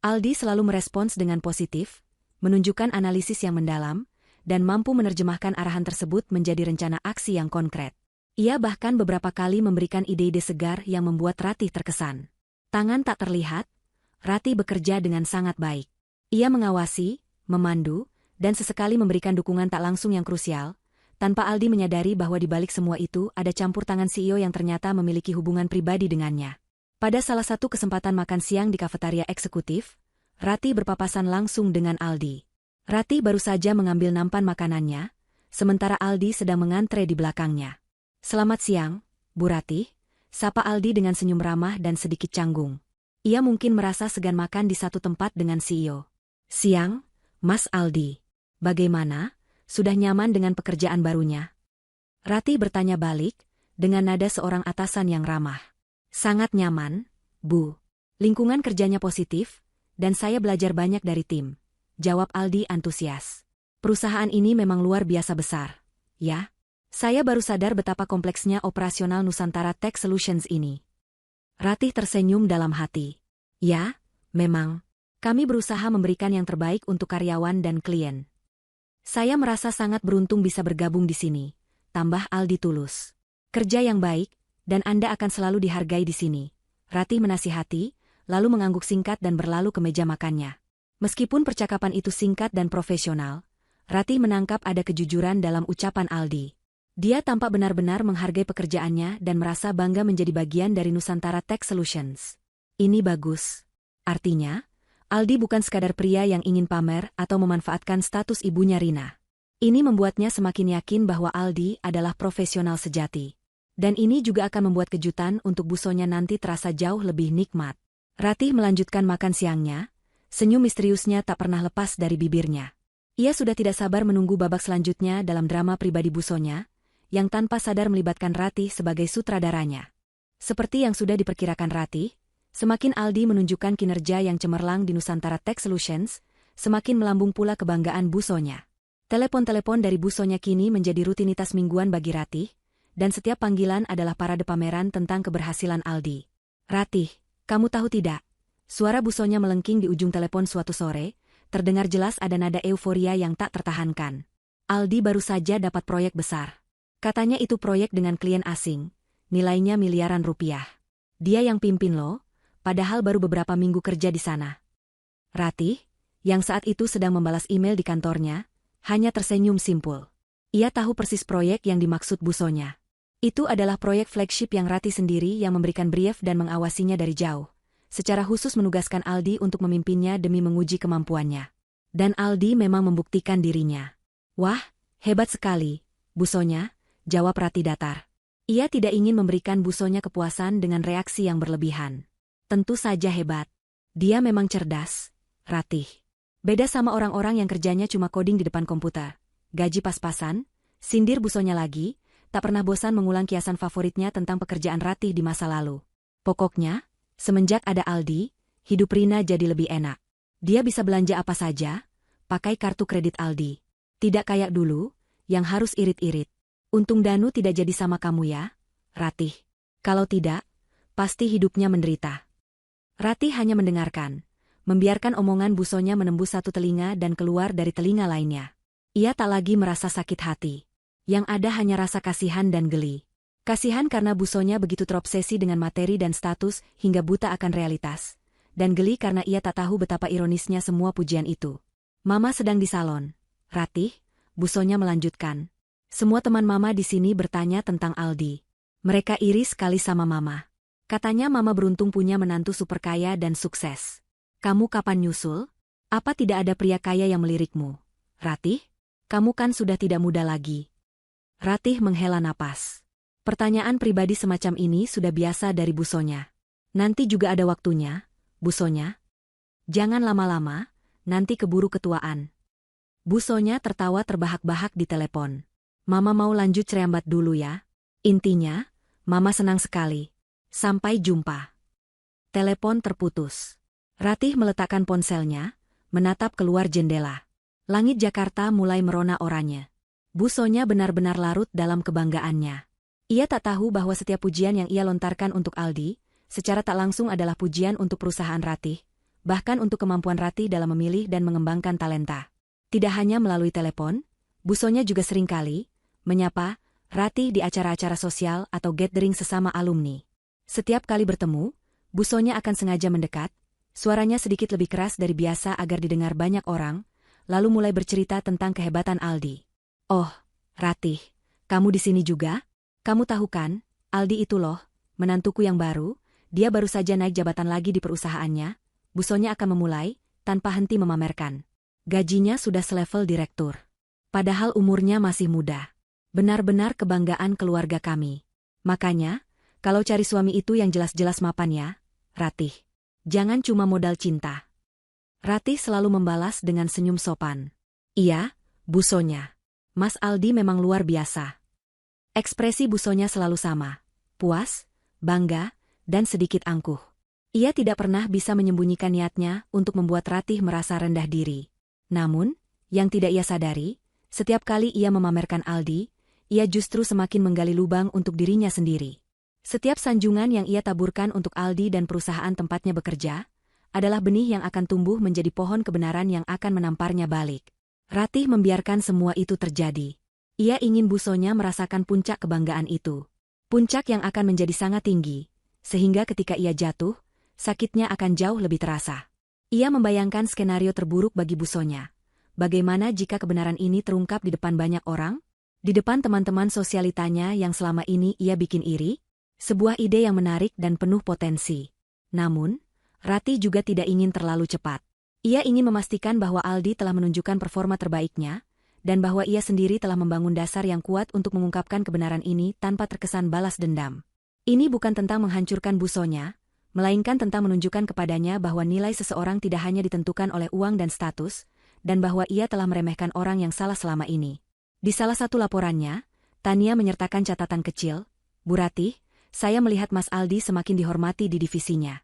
Aldi selalu merespons dengan positif, menunjukkan analisis yang mendalam, dan mampu menerjemahkan arahan tersebut menjadi rencana aksi yang konkret. Ia bahkan beberapa kali memberikan ide-ide segar yang membuat Ratih terkesan. Tangan tak terlihat, Ratih bekerja dengan sangat baik. Ia mengawasi, memandu, dan sesekali memberikan dukungan tak langsung yang krusial, tanpa Aldi menyadari bahwa di balik semua itu ada campur tangan CEO yang ternyata memiliki hubungan pribadi dengannya. Pada salah satu kesempatan makan siang di kafetaria eksekutif, Ratih berpapasan langsung dengan Aldi. Ratih baru saja mengambil nampan makanannya, sementara Aldi sedang mengantre di belakangnya. "Selamat siang, Bu Ratih," sapa Aldi dengan senyum ramah dan sedikit canggung. Ia mungkin merasa segan makan di satu tempat dengan CEO. "Siang, Mas Aldi. Bagaimana? Sudah nyaman dengan pekerjaan barunya?" Ratih bertanya balik, dengan nada seorang atasan yang ramah. "Sangat nyaman, Bu. Lingkungan kerjanya positif, dan saya belajar banyak dari tim," jawab Aldi antusias. "Perusahaan ini memang luar biasa besar, ya? Saya baru sadar betapa kompleksnya operasional Nusantara Tech Solutions ini." Ratih tersenyum dalam hati. "Ya, memang. Kami berusaha memberikan yang terbaik untuk karyawan dan klien. Saya merasa sangat beruntung bisa bergabung di sini," tambah Aldi tulus. "Kerja yang baik, dan Anda akan selalu dihargai di sini." Ratih menasihati, lalu mengangguk singkat dan berlalu ke meja makannya. Meskipun percakapan itu singkat dan profesional, Ratih menangkap ada kejujuran dalam ucapan Aldi. Dia tampak benar-benar menghargai pekerjaannya dan merasa bangga menjadi bagian dari Nusantara Tech Solutions. Ini bagus. Artinya, Aldi bukan sekadar pria yang ingin pamer atau memanfaatkan status ibunya Rina. Ini membuatnya semakin yakin bahwa Aldi adalah profesional sejati. Dan ini juga akan membuat kejutan untuk busonya nanti terasa jauh lebih nikmat. Ratih melanjutkan makan siangnya, senyum misteriusnya tak pernah lepas dari bibirnya. Ia sudah tidak sabar menunggu babak selanjutnya dalam drama pribadi busonya, yang tanpa sadar melibatkan Ratih sebagai sutradaranya. Seperti yang sudah diperkirakan Ratih, semakin Aldi menunjukkan kinerja yang cemerlang di Nusantara Tech Solutions, semakin melambung pula kebanggaan busonya. Telepon-telepon dari busonya kini menjadi rutinitas mingguan bagi Ratih, dan setiap panggilan adalah parade pameran tentang keberhasilan Aldi. "Ratih, kamu tahu tidak?" Suara busonya melengking di ujung telepon suatu sore, terdengar jelas ada nada euforia yang tak tertahankan. "Aldi baru saja dapat proyek besar. Katanya itu proyek dengan klien asing, nilainya miliaran rupiah. Dia yang pimpin loh, padahal baru beberapa minggu kerja di sana." Ratih, yang saat itu sedang membalas email di kantornya, hanya tersenyum simpul. Ia tahu persis proyek yang dimaksud busonya. Itu adalah proyek flagship yang Ratih sendiri yang memberikan brief dan mengawasinya dari jauh. Secara khusus menugaskan Aldi untuk memimpinnya demi menguji kemampuannya. Dan Aldi memang membuktikan dirinya. "Wah, hebat sekali, busonya," jawab Ratih datar. Ia tidak ingin memberikan busonya kepuasan dengan reaksi yang berlebihan. "Tentu saja hebat. Dia memang cerdas, Ratih. Beda sama orang-orang yang kerjanya cuma coding di depan komputer. Gaji pas-pasan," sindir busonya lagi, tak pernah bosan mengulang kiasan favoritnya tentang pekerjaan Ratih di masa lalu. Pokoknya, semenjak ada Aldi, hidup Rina jadi lebih enak. Dia bisa belanja apa saja, pakai kartu kredit Aldi. Tidak kayak dulu, yang harus irit-irit. Untung Danu tidak jadi sama kamu ya, Ratih. Kalau tidak, pasti hidupnya menderita. Ratih hanya mendengarkan, membiarkan omongan busonya menembus satu telinga dan keluar dari telinga lainnya. Ia tak lagi merasa sakit hati. Yang ada hanya rasa kasihan dan geli. Kasihan karena busonya begitu terobsesi dengan materi dan status hingga buta akan realitas. Dan geli karena ia tak tahu betapa ironisnya semua pujian itu. Mama sedang di salon. Ratih, busonya melanjutkan. Semua teman Mama di sini bertanya tentang Aldi. Mereka iri sekali sama Mama. Katanya Mama beruntung punya menantu super kaya dan sukses. Kamu kapan nyusul? Apa tidak ada pria kaya yang melirikmu? Ratih, kamu kan sudah tidak muda lagi. Ratih menghela napas. Pertanyaan pribadi semacam ini sudah biasa dari busonya. Nanti juga ada waktunya, busonya. Jangan lama-lama, nanti keburu ketuaan. Busonya tertawa terbahak-bahak di telepon. Mama mau lanjut cerambat dulu ya. Intinya, Mama senang sekali. Sampai jumpa. Telepon terputus. Ratih meletakkan ponselnya, menatap keluar jendela. Langit Jakarta mulai merona oranye. Busonya benar-benar larut dalam kebanggaannya. Ia tak tahu bahwa setiap pujian yang ia lontarkan untuk Aldi, secara tak langsung adalah pujian untuk perusahaan Ratih, bahkan untuk kemampuan Ratih dalam memilih dan mengembangkan talenta. Tidak hanya melalui telepon, busonya juga seringkali menyapa Ratih di acara-acara sosial atau gathering sesama alumni. Setiap kali bertemu, busonya akan sengaja mendekat, suaranya sedikit lebih keras dari biasa agar didengar banyak orang, lalu mulai bercerita tentang kehebatan Aldi. Oh, Ratih, kamu di sini juga? Kamu tahu kan, Aldi itu loh, menantuku yang baru, dia baru saja naik jabatan lagi di perusahaannya. Busonya akan memulai, tanpa henti memamerkan. Gajinya sudah selevel direktur. Padahal umurnya masih muda. Benar-benar kebanggaan keluarga kami. Makanya, kalau cari suami itu yang jelas-jelas mapan ya, Ratih. Jangan cuma modal cinta. Ratih selalu membalas dengan senyum sopan. Iya, busonya. Mas Aldi memang luar biasa. Ekspresi busonya selalu sama. Puas, bangga, dan sedikit angkuh. Ia tidak pernah bisa menyembunyikan niatnya untuk membuat Ratih merasa rendah diri. Namun, yang tidak ia sadari, setiap kali ia memamerkan Aldi, ia justru semakin menggali lubang untuk dirinya sendiri. Setiap sanjungan yang ia taburkan untuk Aldi dan perusahaan tempatnya bekerja, adalah benih yang akan tumbuh menjadi pohon kebenaran yang akan menamparnya balik. Ratih membiarkan semua itu terjadi. Ia ingin busonya merasakan puncak kebanggaan itu. Puncak yang akan menjadi sangat tinggi, sehingga ketika ia jatuh, sakitnya akan jauh lebih terasa. Ia membayangkan skenario terburuk bagi busonya. Bagaimana jika kebenaran ini terungkap di depan banyak orang? Di depan teman-teman sosialitanya yang selama ini ia bikin iri? Sebuah ide yang menarik dan penuh potensi. Namun, Ratih juga tidak ingin terlalu cepat. Ia ingin memastikan bahwa Aldi telah menunjukkan performa terbaiknya, dan bahwa ia sendiri telah membangun dasar yang kuat untuk mengungkapkan kebenaran ini tanpa terkesan balas dendam. Ini bukan tentang menghancurkan busonya, melainkan tentang menunjukkan kepadanya bahwa nilai seseorang tidak hanya ditentukan oleh uang dan status, dan bahwa ia telah meremehkan orang yang salah selama ini. Di salah satu laporannya, Tania menyertakan catatan kecil, Bu Ratih, saya melihat Mas Aldi semakin dihormati di divisinya.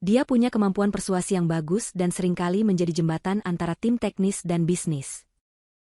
Dia punya kemampuan persuasi yang bagus dan seringkali menjadi jembatan antara tim teknis dan bisnis.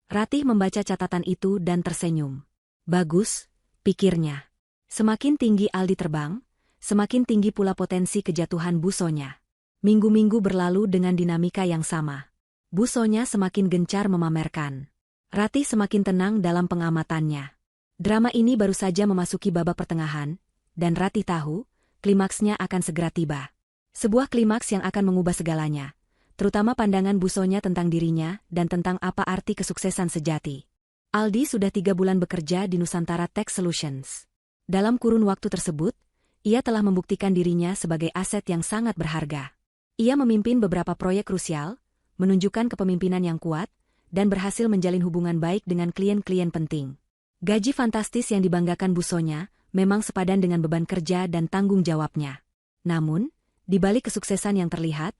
Ratih membaca catatan itu dan tersenyum. Bagus, pikirnya. Semakin tinggi Aldi terbang, semakin tinggi pula potensi kejatuhan busonya. Minggu-minggu berlalu dengan dinamika yang sama. Busonya semakin gencar memamerkan. Ratih semakin tenang dalam pengamatannya. Drama ini baru saja memasuki babak pertengahan, dan Ratih tahu, klimaksnya akan segera tiba. Sebuah klimaks yang akan mengubah segalanya, terutama pandangan busonya tentang dirinya dan tentang apa arti kesuksesan sejati. Aldi sudah 3 bulan bekerja di Nusantara Tech Solutions. Dalam kurun waktu tersebut, ia telah membuktikan dirinya sebagai aset yang sangat berharga. Ia memimpin beberapa proyek krusial, menunjukkan kepemimpinan yang kuat, dan berhasil menjalin hubungan baik dengan klien-klien penting. Gaji fantastis yang dibanggakan busonya memang sepadan dengan beban kerja dan tanggung jawabnya. Namun, di balik kesuksesan yang terlihat,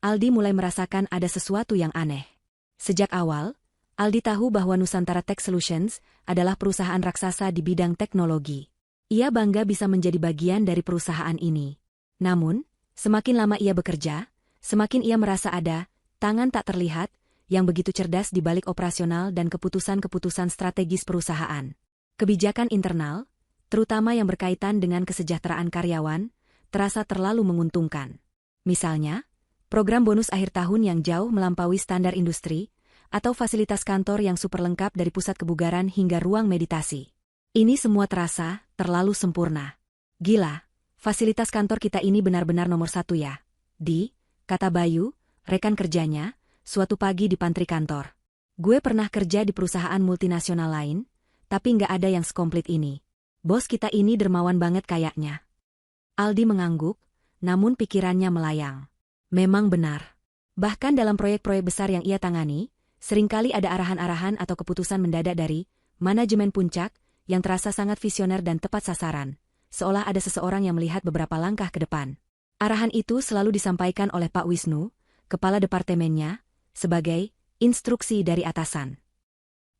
Aldi mulai merasakan ada sesuatu yang aneh. Sejak awal, Aldi tahu bahwa Nusantara Tech Solutions adalah perusahaan raksasa di bidang teknologi. Ia bangga bisa menjadi bagian dari perusahaan ini. Namun, semakin lama ia bekerja, semakin ia merasa ada tangan tak terlihat yang begitu cerdas di balik operasional dan keputusan-keputusan strategis perusahaan. Kebijakan internal, terutama yang berkaitan dengan kesejahteraan karyawan, terasa terlalu menguntungkan. Misalnya, program bonus akhir tahun yang jauh melampaui standar industri, atau fasilitas kantor yang super lengkap dari pusat kebugaran hingga ruang meditasi. Ini semua terasa terlalu sempurna. Gila, fasilitas kantor kita ini benar-benar nomor satu ya. Kata Bayu, rekan kerjanya, suatu pagi di pantry kantor. Gue pernah kerja di perusahaan multinasional lain, tapi nggak ada yang sekomplit ini. Bos kita ini dermawan banget kayaknya. Aldi mengangguk, namun pikirannya melayang. Memang benar. Bahkan dalam proyek-proyek besar yang ia tangani, seringkali ada arahan-arahan atau keputusan mendadak dari manajemen puncak yang terasa sangat visioner dan tepat sasaran, seolah ada seseorang yang melihat beberapa langkah ke depan. Arahan itu selalu disampaikan oleh Pak Wisnu, kepala departemennya, sebagai instruksi dari atasan.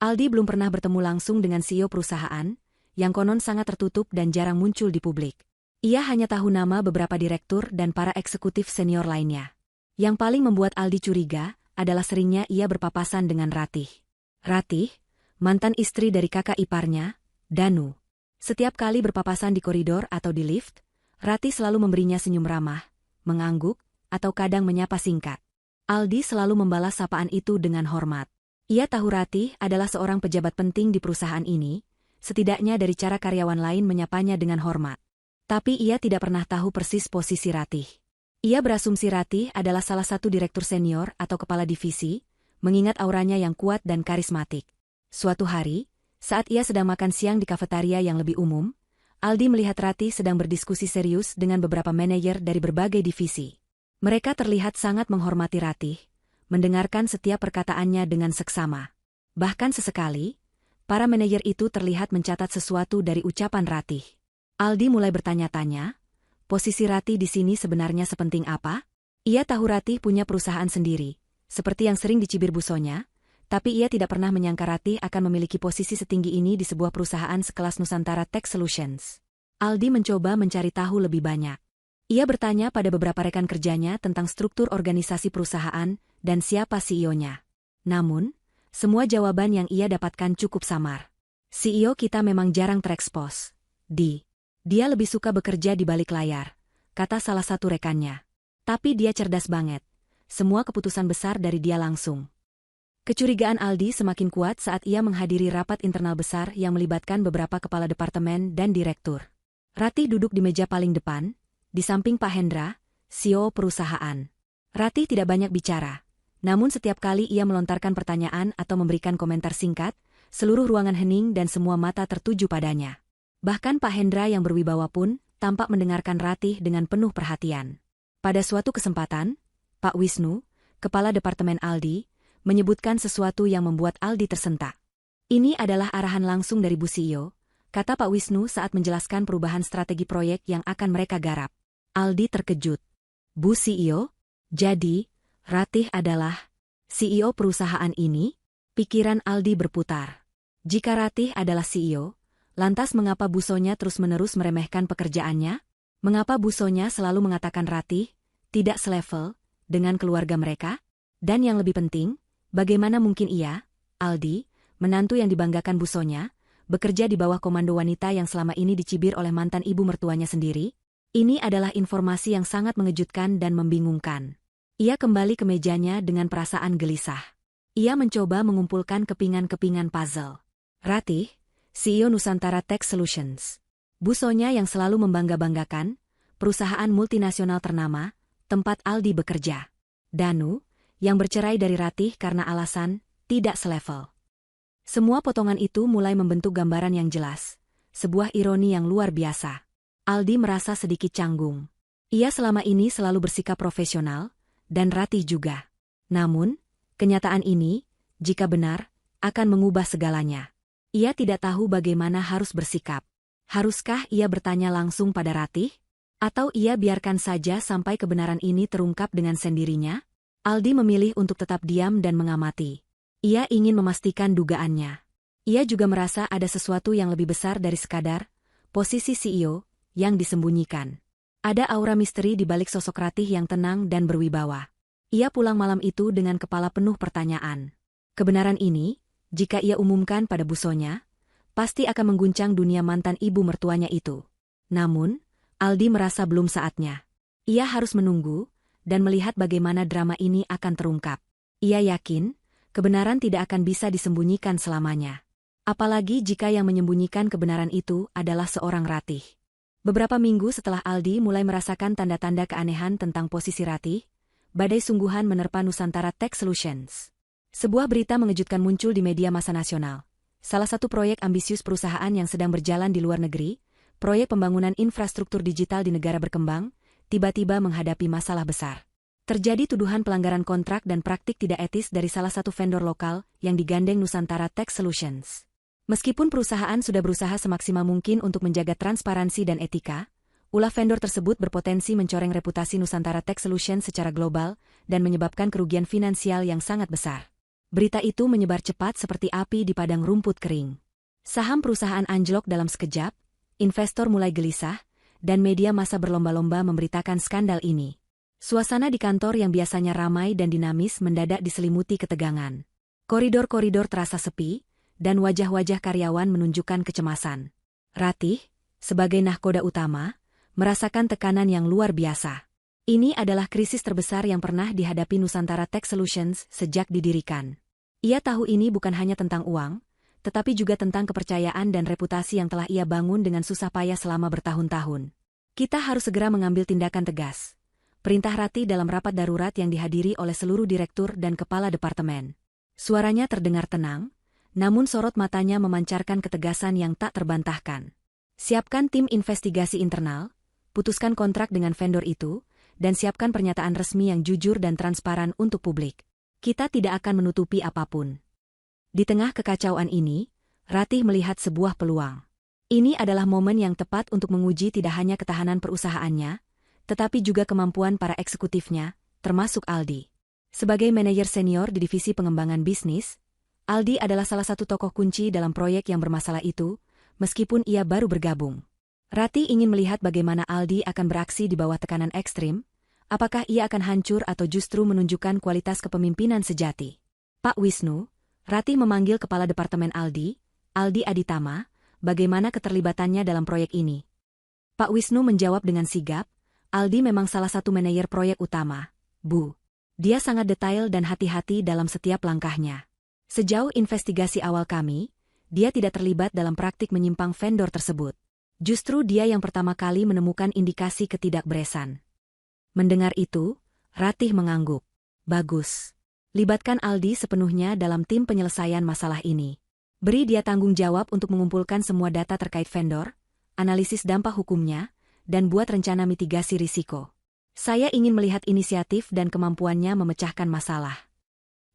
Aldi belum pernah bertemu langsung dengan CEO perusahaan, yang konon sangat tertutup dan jarang muncul di publik. Ia hanya tahu nama beberapa direktur dan para eksekutif senior lainnya. Yang paling membuat Aldi curiga adalah seringnya ia berpapasan dengan Ratih. Ratih, mantan istri dari kakak iparnya, Danu. Setiap kali berpapasan di koridor atau di lift, Ratih selalu memberinya senyum ramah, mengangguk, atau kadang menyapa singkat. Aldi selalu membalas sapaan itu dengan hormat. Ia tahu Ratih adalah seorang pejabat penting di perusahaan ini, setidaknya dari cara karyawan lain menyapanya dengan hormat. Tapi ia tidak pernah tahu persis posisi Ratih. Ia berasumsi Ratih adalah salah satu direktur senior atau kepala divisi, mengingat auranya yang kuat dan karismatik. Suatu hari, saat ia sedang makan siang di kafetaria yang lebih umum, Aldi melihat Ratih sedang berdiskusi serius dengan beberapa manajer dari berbagai divisi. Mereka terlihat sangat menghormati Ratih, mendengarkan setiap perkataannya dengan seksama. Bahkan sesekali, para manajer itu terlihat mencatat sesuatu dari ucapan Ratih. Aldi mulai bertanya-tanya, posisi Ratih di sini sebenarnya sepenting apa? Ia tahu Ratih punya perusahaan sendiri, seperti yang sering dicibir busonya, tapi ia tidak pernah menyangka Ratih akan memiliki posisi setinggi ini di sebuah perusahaan sekelas Nusantara Tech Solutions. Aldi mencoba mencari tahu lebih banyak. Ia bertanya pada beberapa rekan kerjanya tentang struktur organisasi perusahaan dan siapa CEO-nya. Namun, semua jawaban yang ia dapatkan cukup samar. CEO kita memang jarang terekspos. Dia lebih suka bekerja di balik layar, kata salah satu rekannya. Tapi dia cerdas banget. Semua keputusan besar dari dia langsung. Kecurigaan Aldi semakin kuat saat ia menghadiri rapat internal besar yang melibatkan beberapa kepala departemen dan direktur. Ratih duduk di meja paling depan, di samping Pak Hendra, CEO perusahaan. Ratih tidak banyak bicara, namun setiap kali ia melontarkan pertanyaan atau memberikan komentar singkat, seluruh ruangan hening dan semua mata tertuju padanya. Bahkan Pak Hendra yang berwibawa pun tampak mendengarkan Ratih dengan penuh perhatian. Pada suatu kesempatan, Pak Wisnu, kepala departemen Aldi, menyebutkan sesuatu yang membuat Aldi tersentak. Ini adalah arahan langsung dari Bu CEO, kata Pak Wisnu saat menjelaskan perubahan strategi proyek yang akan mereka garap. Aldi terkejut. Bu CEO? Jadi, Ratih adalah CEO perusahaan ini? Pikiran Aldi berputar. Jika Ratih adalah CEO, lantas mengapa busonya terus-menerus meremehkan pekerjaannya? Mengapa busonya selalu mengatakan Ratih tidak selevel dengan keluarga mereka? Dan yang lebih penting, bagaimana mungkin ia, Aldi, menantu yang dibanggakan busonya, bekerja di bawah komando wanita yang selama ini dicibir oleh mantan ibu mertuanya sendiri? Ini adalah informasi yang sangat mengejutkan dan membingungkan. Ia kembali ke mejanya dengan perasaan gelisah. Ia mencoba mengumpulkan kepingan-kepingan puzzle. Ratih, CEO Nusantara Tech Solutions. Busonya yang selalu membangga-banggakan, perusahaan multinasional ternama, tempat Aldi bekerja. Danu, yang bercerai dari Ratih karena alasan tidak selevel. Semua potongan itu mulai membentuk gambaran yang jelas, sebuah ironi yang luar biasa. Aldi merasa sedikit canggung. Ia selama ini selalu bersikap profesional, dan Ratih juga. Namun, kenyataan ini, jika benar, akan mengubah segalanya. Ia tidak tahu bagaimana harus bersikap. Haruskah ia bertanya langsung pada Ratih? Atau ia biarkan saja sampai kebenaran ini terungkap dengan sendirinya? Aldi memilih untuk tetap diam dan mengamati. Ia ingin memastikan dugaannya. Ia juga merasa ada sesuatu yang lebih besar dari sekadar posisi CEO yang disembunyikan. Ada aura misteri di balik sosok Ratih yang tenang dan berwibawa. Ia pulang malam itu dengan kepala penuh pertanyaan. Kebenaran ini, jika ia umumkan pada busonya, pasti akan mengguncang dunia mantan ibu mertuanya itu. Namun, Aldi merasa belum saatnya. Ia harus menunggu dan melihat bagaimana drama ini akan terungkap. Ia yakin, kebenaran tidak akan bisa disembunyikan selamanya. Apalagi jika yang menyembunyikan kebenaran itu adalah seorang Ratih. Beberapa minggu setelah Aldi mulai merasakan tanda-tanda keanehan tentang posisi Ratih, badai sungguhan menerpa Nusantara Tech Solutions. Sebuah berita mengejutkan muncul di media massa nasional. Salah satu proyek ambisius perusahaan yang sedang berjalan di luar negeri, proyek pembangunan infrastruktur digital di negara berkembang, tiba-tiba menghadapi masalah besar. Terjadi tuduhan pelanggaran kontrak dan praktik tidak etis dari salah satu vendor lokal yang digandeng Nusantara Tech Solutions. Meskipun perusahaan sudah berusaha semaksimal mungkin untuk menjaga transparansi dan etika, ulah vendor tersebut berpotensi mencoreng reputasi Nusantara Tech Solutions secara global dan menyebabkan kerugian finansial yang sangat besar. Berita itu menyebar cepat seperti api di padang rumput kering. Saham perusahaan anjlok dalam sekejap, investor mulai gelisah, dan media massa berlomba-lomba memberitakan skandal ini. Suasana di kantor yang biasanya ramai dan dinamis mendadak diselimuti ketegangan. Koridor-koridor terasa sepi, dan wajah-wajah karyawan menunjukkan kecemasan. Ratih, sebagai nahkoda utama, merasakan tekanan yang luar biasa. Ini adalah krisis terbesar yang pernah dihadapi Nusantara Tech Solutions sejak didirikan. Ia tahu ini bukan hanya tentang uang, tetapi juga tentang kepercayaan dan reputasi yang telah ia bangun dengan susah payah selama bertahun-tahun. Kita harus segera mengambil tindakan tegas. Perintah Ratih dalam rapat darurat yang dihadiri oleh seluruh direktur dan kepala departemen. Suaranya terdengar tenang, namun sorot matanya memancarkan ketegasan yang tak terbantahkan. Siapkan tim investigasi internal, putuskan kontrak dengan vendor itu, dan siapkan pernyataan resmi yang jujur dan transparan untuk publik. Kita tidak akan menutupi apapun. Di tengah kekacauan ini, Ratih melihat sebuah peluang. Ini adalah momen yang tepat untuk menguji tidak hanya ketahanan perusahaannya, tetapi juga kemampuan para eksekutifnya, termasuk Aldi. Sebagai manajer senior di divisi pengembangan bisnis, Aldi adalah salah satu tokoh kunci dalam proyek yang bermasalah itu, meskipun ia baru bergabung. Ratih ingin melihat bagaimana Aldi akan beraksi di bawah tekanan ekstrim, apakah ia akan hancur atau justru menunjukkan kualitas kepemimpinan sejati. Pak Wisnu, Ratih memanggil kepala departemen Aldi, Aldi Aditama, bagaimana keterlibatannya dalam proyek ini. Pak Wisnu menjawab dengan sigap, Aldi memang salah satu manajer proyek utama, Bu. Dia sangat detail dan hati-hati dalam setiap langkahnya. Sejauh investigasi awal kami, dia tidak terlibat dalam praktik menyimpang vendor tersebut. Justru dia yang pertama kali menemukan indikasi ketidakberesan. Mendengar itu, Ratih mengangguk. Bagus. Libatkan Aldi sepenuhnya dalam tim penyelesaian masalah ini. Beri dia tanggung jawab untuk mengumpulkan semua data terkait vendor, analisis dampak hukumnya, dan buat rencana mitigasi risiko. Saya ingin melihat inisiatif dan kemampuannya memecahkan masalah.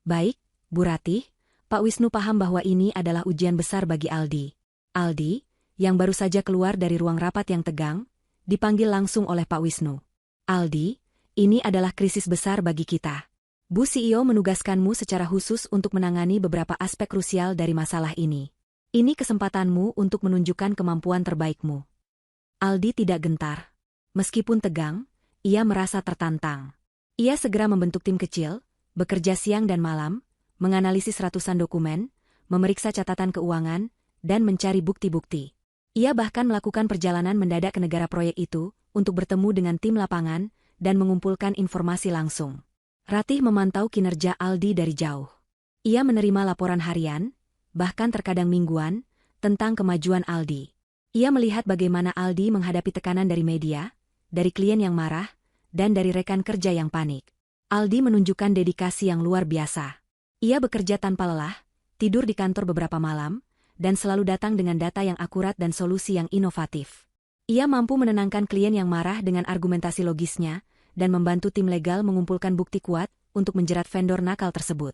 Baik, Bu Ratih, Pak Wisnu paham bahwa ini adalah ujian besar bagi Aldi. Aldi, yang baru saja keluar dari ruang rapat yang tegang, dipanggil langsung oleh Pak Wisnu. Aldi, ini adalah krisis besar bagi kita. Bu CEO menugaskanmu secara khusus untuk menangani beberapa aspek krusial dari masalah ini. Ini kesempatanmu untuk menunjukkan kemampuan terbaikmu. Aldi tidak gentar. Meskipun tegang, ia merasa tertantang. Ia segera membentuk tim kecil, bekerja siang dan malam, menganalisis ratusan dokumen, memeriksa catatan keuangan, dan mencari bukti-bukti. Ia bahkan melakukan perjalanan mendadak ke negara proyek itu, untuk bertemu dengan tim lapangan, dan mengumpulkan informasi langsung. Ratih memantau kinerja Aldi dari jauh. Ia menerima laporan harian, bahkan terkadang mingguan, tentang kemajuan Aldi. Ia melihat bagaimana Aldi menghadapi tekanan dari media, dari klien yang marah, dan dari rekan kerja yang panik. Aldi menunjukkan dedikasi yang luar biasa. Ia bekerja tanpa lelah, tidur di kantor beberapa malam, dan selalu datang dengan data yang akurat dan solusi yang inovatif. Ia mampu menenangkan klien yang marah dengan argumentasi logisnya, dan membantu tim legal mengumpulkan bukti kuat untuk menjerat vendor nakal tersebut.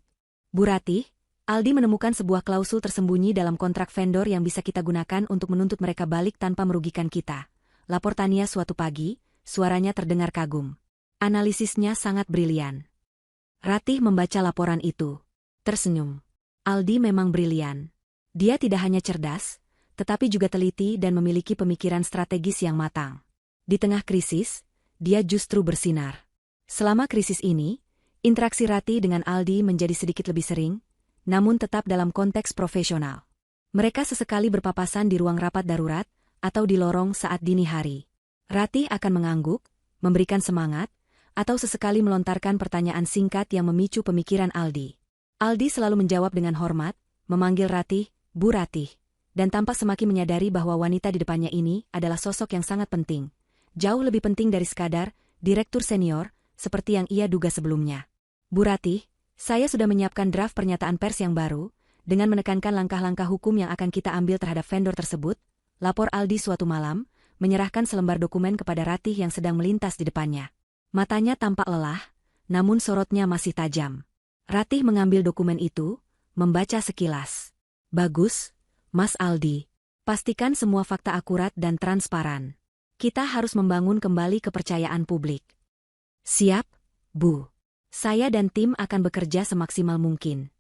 Bu Ratih, Aldi menemukan sebuah klausul tersembunyi dalam kontrak vendor yang bisa kita gunakan untuk menuntut mereka balik tanpa merugikan kita. Lapor Tania suatu pagi, suaranya terdengar kagum. Analisisnya sangat brilian. Ratih membaca laporan itu. Tersenyum. Aldi memang brilian. Dia tidak hanya cerdas, tetapi juga teliti dan memiliki pemikiran strategis yang matang. Di tengah krisis, dia justru bersinar. Selama krisis ini, interaksi Ratih dengan Aldi menjadi sedikit lebih sering, namun tetap dalam konteks profesional. Mereka sesekali berpapasan di ruang rapat darurat atau di lorong saat dini hari. Ratih akan mengangguk, memberikan semangat, atau sesekali melontarkan pertanyaan singkat yang memicu pemikiran Aldi. Aldi selalu menjawab dengan hormat, memanggil Ratih, Bu Ratih, dan tampak semakin menyadari bahwa wanita di depannya ini adalah sosok yang sangat penting. Jauh lebih penting dari sekadar direktur senior, seperti yang ia duga sebelumnya. Bu Ratih, saya sudah menyiapkan draft pernyataan pers yang baru, dengan menekankan langkah-langkah hukum yang akan kita ambil terhadap vendor tersebut, lapor Aldi suatu malam, menyerahkan selembar dokumen kepada Ratih yang sedang melintas di depannya. Matanya tampak lelah, namun sorotnya masih tajam. Ratih mengambil dokumen itu, membaca sekilas. Bagus, Mas Aldi. Pastikan semua fakta akurat dan transparan. Kita harus membangun kembali kepercayaan publik. Siap, Bu. Saya dan tim akan bekerja semaksimal mungkin.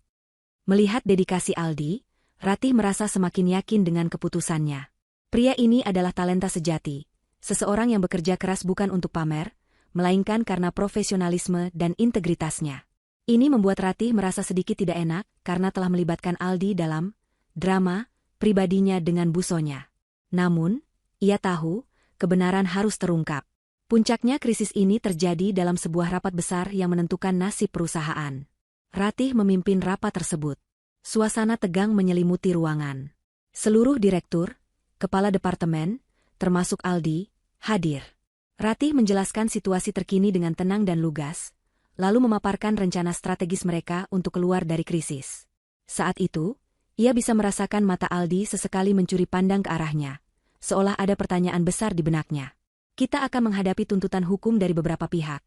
Melihat dedikasi Aldi, Ratih merasa semakin yakin dengan keputusannya. Pria ini adalah talenta sejati. Seseorang yang bekerja keras bukan untuk pamer, melainkan karena profesionalisme dan integritasnya. Ini membuat Ratih merasa sedikit tidak enak karena telah melibatkan Aldi dalam drama pribadinya dengan busonya. Namun, ia tahu kebenaran harus terungkap. Puncaknya krisis ini terjadi dalam sebuah rapat besar yang menentukan nasib perusahaan. Ratih memimpin rapat tersebut. Suasana tegang menyelimuti ruangan. Seluruh direktur, kepala departemen, termasuk Aldi, hadir. Ratih menjelaskan situasi terkini dengan tenang dan lugas, lalu memaparkan rencana strategis mereka untuk keluar dari krisis. Saat itu, ia bisa merasakan mata Aldi sesekali mencuri pandang ke arahnya, seolah ada pertanyaan besar di benaknya. Kita akan menghadapi tuntutan hukum dari beberapa pihak,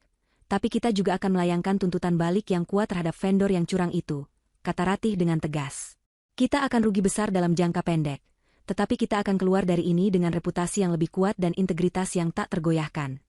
tapi kita juga akan melayangkan tuntutan balik yang kuat terhadap vendor yang curang itu, kata Ratih dengan tegas. Kita akan rugi besar dalam jangka pendek, tetapi kita akan keluar dari ini dengan reputasi yang lebih kuat dan integritas yang tak tergoyahkan.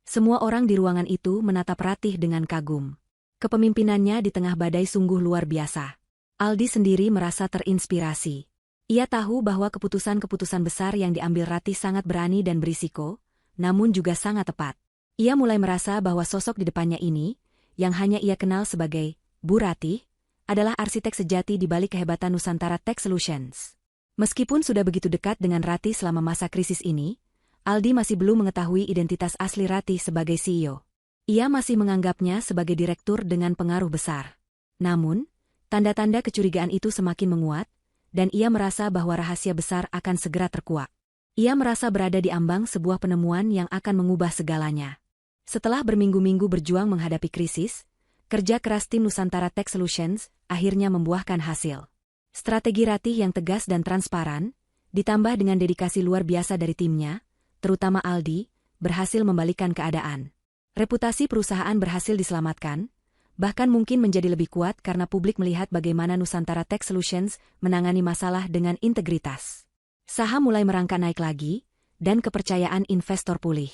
Semua orang di ruangan itu menatap Ratih dengan kagum. Kepemimpinannya di tengah badai sungguh luar biasa. Aldi sendiri merasa terinspirasi. Ia tahu bahwa keputusan-keputusan besar yang diambil Ratih sangat berani dan berisiko, namun juga sangat tepat. Ia mulai merasa bahwa sosok di depannya ini, yang hanya ia kenal sebagai Bu Ratih, adalah arsitek sejati di balik kehebatan Nusantara Tech Solutions. Meskipun sudah begitu dekat dengan Ratih selama masa krisis ini, Aldi masih belum mengetahui identitas asli Ratih sebagai CEO. Ia masih menganggapnya sebagai direktur dengan pengaruh besar. Namun, tanda-tanda kecurigaan itu semakin menguat, dan ia merasa bahwa rahasia besar akan segera terkuak. Ia merasa berada di ambang sebuah penemuan yang akan mengubah segalanya. Setelah berminggu-minggu berjuang menghadapi krisis, kerja keras tim Nusantara Tech Solutions akhirnya membuahkan hasil. Strategi Ratih yang tegas dan transparan, ditambah dengan dedikasi luar biasa dari timnya, terutama Aldi, berhasil membalikkan keadaan. Reputasi perusahaan berhasil diselamatkan, bahkan mungkin menjadi lebih kuat karena publik melihat bagaimana Nusantara Tech Solutions menangani masalah dengan integritas. Saham mulai merangkak naik lagi, dan kepercayaan investor pulih.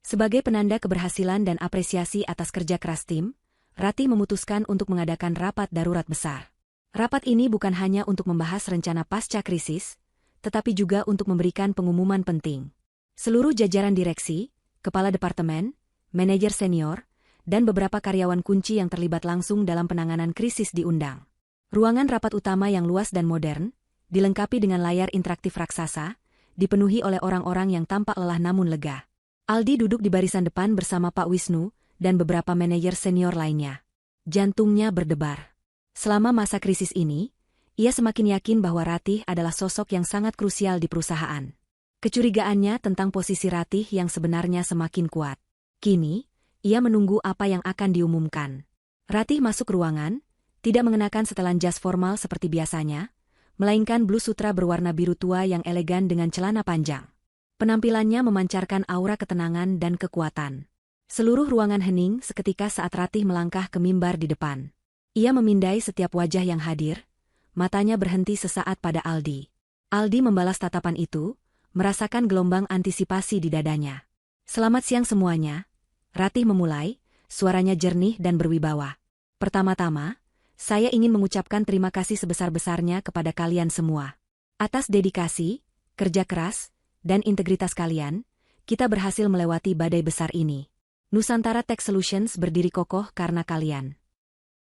Sebagai penanda keberhasilan dan apresiasi atas kerja keras tim, Ratih memutuskan untuk mengadakan rapat darurat besar. Rapat ini bukan hanya untuk membahas rencana pasca krisis, tetapi juga untuk memberikan pengumuman penting. Seluruh jajaran direksi, kepala departemen, manajer senior, dan beberapa karyawan kunci yang terlibat langsung dalam penanganan krisis diundang. Ruangan rapat utama yang luas dan modern, dilengkapi dengan layar interaktif raksasa, dipenuhi oleh orang-orang yang tampak lelah namun lega. Aldi duduk di barisan depan bersama Pak Wisnu dan beberapa manajer senior lainnya. Jantungnya berdebar. Selama masa krisis ini, ia semakin yakin bahwa Ratih adalah sosok yang sangat krusial di perusahaan. Kecurigaannya tentang posisi Ratih yang sebenarnya semakin kuat. Kini, ia menunggu apa yang akan diumumkan. Ratih masuk ruangan, tidak mengenakan setelan jas formal seperti biasanya, melainkan blus sutra berwarna biru tua yang elegan dengan celana panjang. Penampilannya memancarkan aura ketenangan dan kekuatan. Seluruh ruangan hening seketika saat Ratih melangkah ke mimbar di depan. Ia memindai setiap wajah yang hadir, matanya berhenti sesaat pada Aldi. Aldi membalas tatapan itu, merasakan gelombang antisipasi di dadanya. Selamat siang semuanya, Ratih memulai, suaranya jernih dan berwibawa. Pertama-tama, saya ingin mengucapkan terima kasih sebesar-besarnya kepada kalian semua. Atas dedikasi, kerja keras, dan integritas kalian, kita berhasil melewati badai besar ini. Nusantara Tech Solutions berdiri kokoh karena kalian.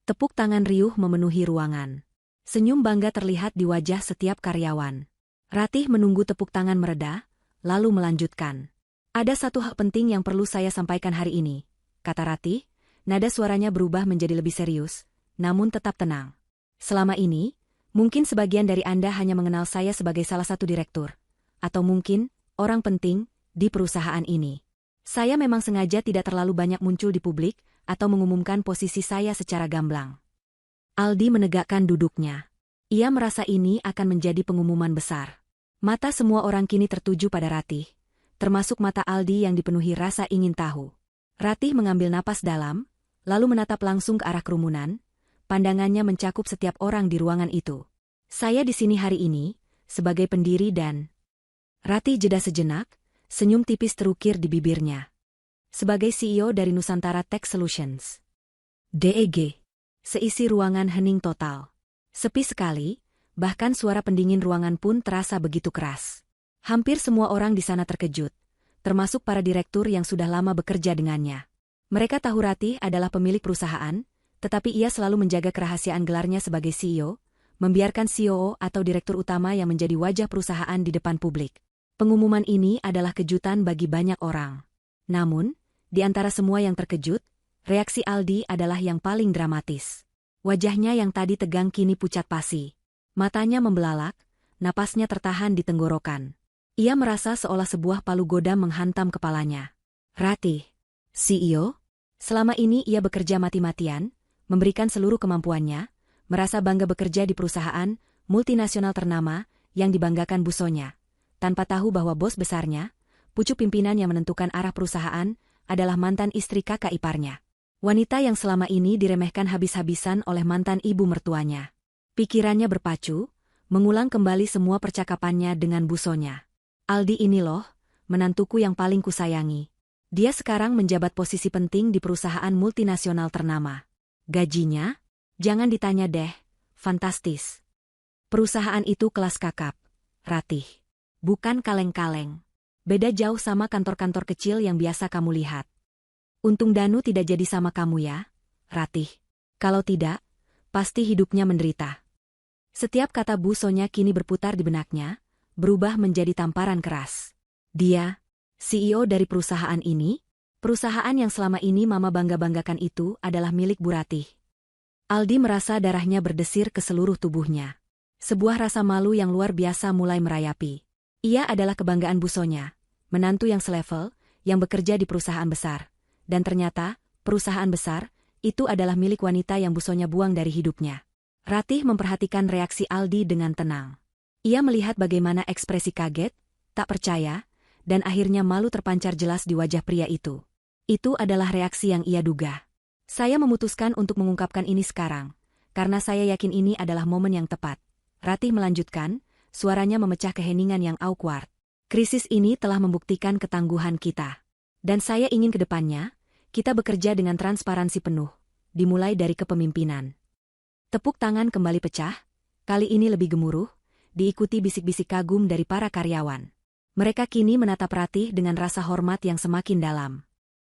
Tepuk tangan riuh memenuhi ruangan. Senyum bangga terlihat di wajah setiap karyawan. Ratih menunggu tepuk tangan mereda, lalu melanjutkan. Ada satu hal penting yang perlu saya sampaikan hari ini, kata Ratih. Nada suaranya berubah menjadi lebih serius, namun tetap tenang. Selama ini, mungkin sebagian dari Anda hanya mengenal saya sebagai salah satu direktur, atau mungkin orang penting di perusahaan ini. Saya memang sengaja tidak terlalu banyak muncul di publik atau mengumumkan posisi saya secara gamblang. Aldi menegakkan duduknya. Ia merasa ini akan menjadi pengumuman besar. Mata semua orang kini tertuju pada Ratih, termasuk mata Aldi yang dipenuhi rasa ingin tahu. Ratih mengambil napas dalam, lalu menatap langsung ke arah kerumunan. Pandangannya mencakup setiap orang di ruangan itu. Saya di sini hari ini, sebagai pendiri dan... Ratih jeda sejenak, senyum tipis terukir di bibirnya. Sebagai CEO dari Nusantara Tech Solutions. DEG. Seisi ruangan hening total. Sepi sekali, bahkan suara pendingin ruangan pun terasa begitu keras. Hampir semua orang di sana terkejut, termasuk para direktur yang sudah lama bekerja dengannya. Mereka tahu Ratih adalah pemilik perusahaan, tetapi ia selalu menjaga kerahasiaan gelarnya sebagai CEO, membiarkan COO atau direktur utama yang menjadi wajah perusahaan di depan publik. Pengumuman ini adalah kejutan bagi banyak orang. Namun, di antara semua yang terkejut, reaksi Aldi adalah yang paling dramatis. Wajahnya yang tadi tegang kini pucat pasi. Matanya membelalak, napasnya tertahan di tenggorokan. Ia merasa seolah sebuah palu godam menghantam kepalanya. Ratih, CEO? Selama ini ia bekerja mati-matian, memberikan seluruh kemampuannya, merasa bangga bekerja di perusahaan multinasional ternama yang dibanggakan busonya, tanpa tahu bahwa bos besarnya, pucuk pimpinan yang menentukan arah perusahaan, adalah mantan istri kakak iparnya. Wanita yang selama ini diremehkan habis-habisan oleh mantan ibu mertuanya. Pikirannya berpacu, mengulang kembali semua percakapannya dengan busonya. Aldi ini loh, menantuku yang paling kusayangi. Dia sekarang menjabat posisi penting di perusahaan multinasional ternama. Gajinya? Jangan ditanya deh, fantastis. Perusahaan itu kelas kakap, Ratih. Bukan kaleng-kaleng. Beda jauh sama kantor-kantor kecil yang biasa kamu lihat. Untung Danu tidak jadi sama kamu ya, Ratih. Kalau tidak, pasti hidupnya menderita. Setiap kata busonya kini berputar di benaknya, berubah menjadi tamparan keras. Dia, CEO dari perusahaan ini, perusahaan yang selama ini Mama bangga-banggakan itu adalah milik Bu Ratih. Aldi merasa darahnya berdesir ke seluruh tubuhnya. Sebuah rasa malu yang luar biasa mulai merayapi. Ia adalah kebanggaan busonya, menantu yang selevel, yang bekerja di perusahaan besar. Dan ternyata, perusahaan besar, itu adalah milik wanita yang busonya buang dari hidupnya. Ratih memperhatikan reaksi Aldi dengan tenang. Ia melihat bagaimana ekspresi kaget, tak percaya, dan akhirnya malu terpancar jelas di wajah pria itu. Itu adalah reaksi yang ia duga. Saya memutuskan untuk mengungkapkan ini sekarang, karena saya yakin ini adalah momen yang tepat. Ratih melanjutkan, suaranya memecah keheningan yang awkward. Krisis ini telah membuktikan ketangguhan kita. Dan saya ingin ke depannya, kita bekerja dengan transparansi penuh, dimulai dari kepemimpinan. Tepuk tangan kembali pecah, kali ini lebih gemuruh, diikuti bisik-bisik kagum dari para karyawan. Mereka kini menatap Ratih dengan rasa hormat yang semakin dalam.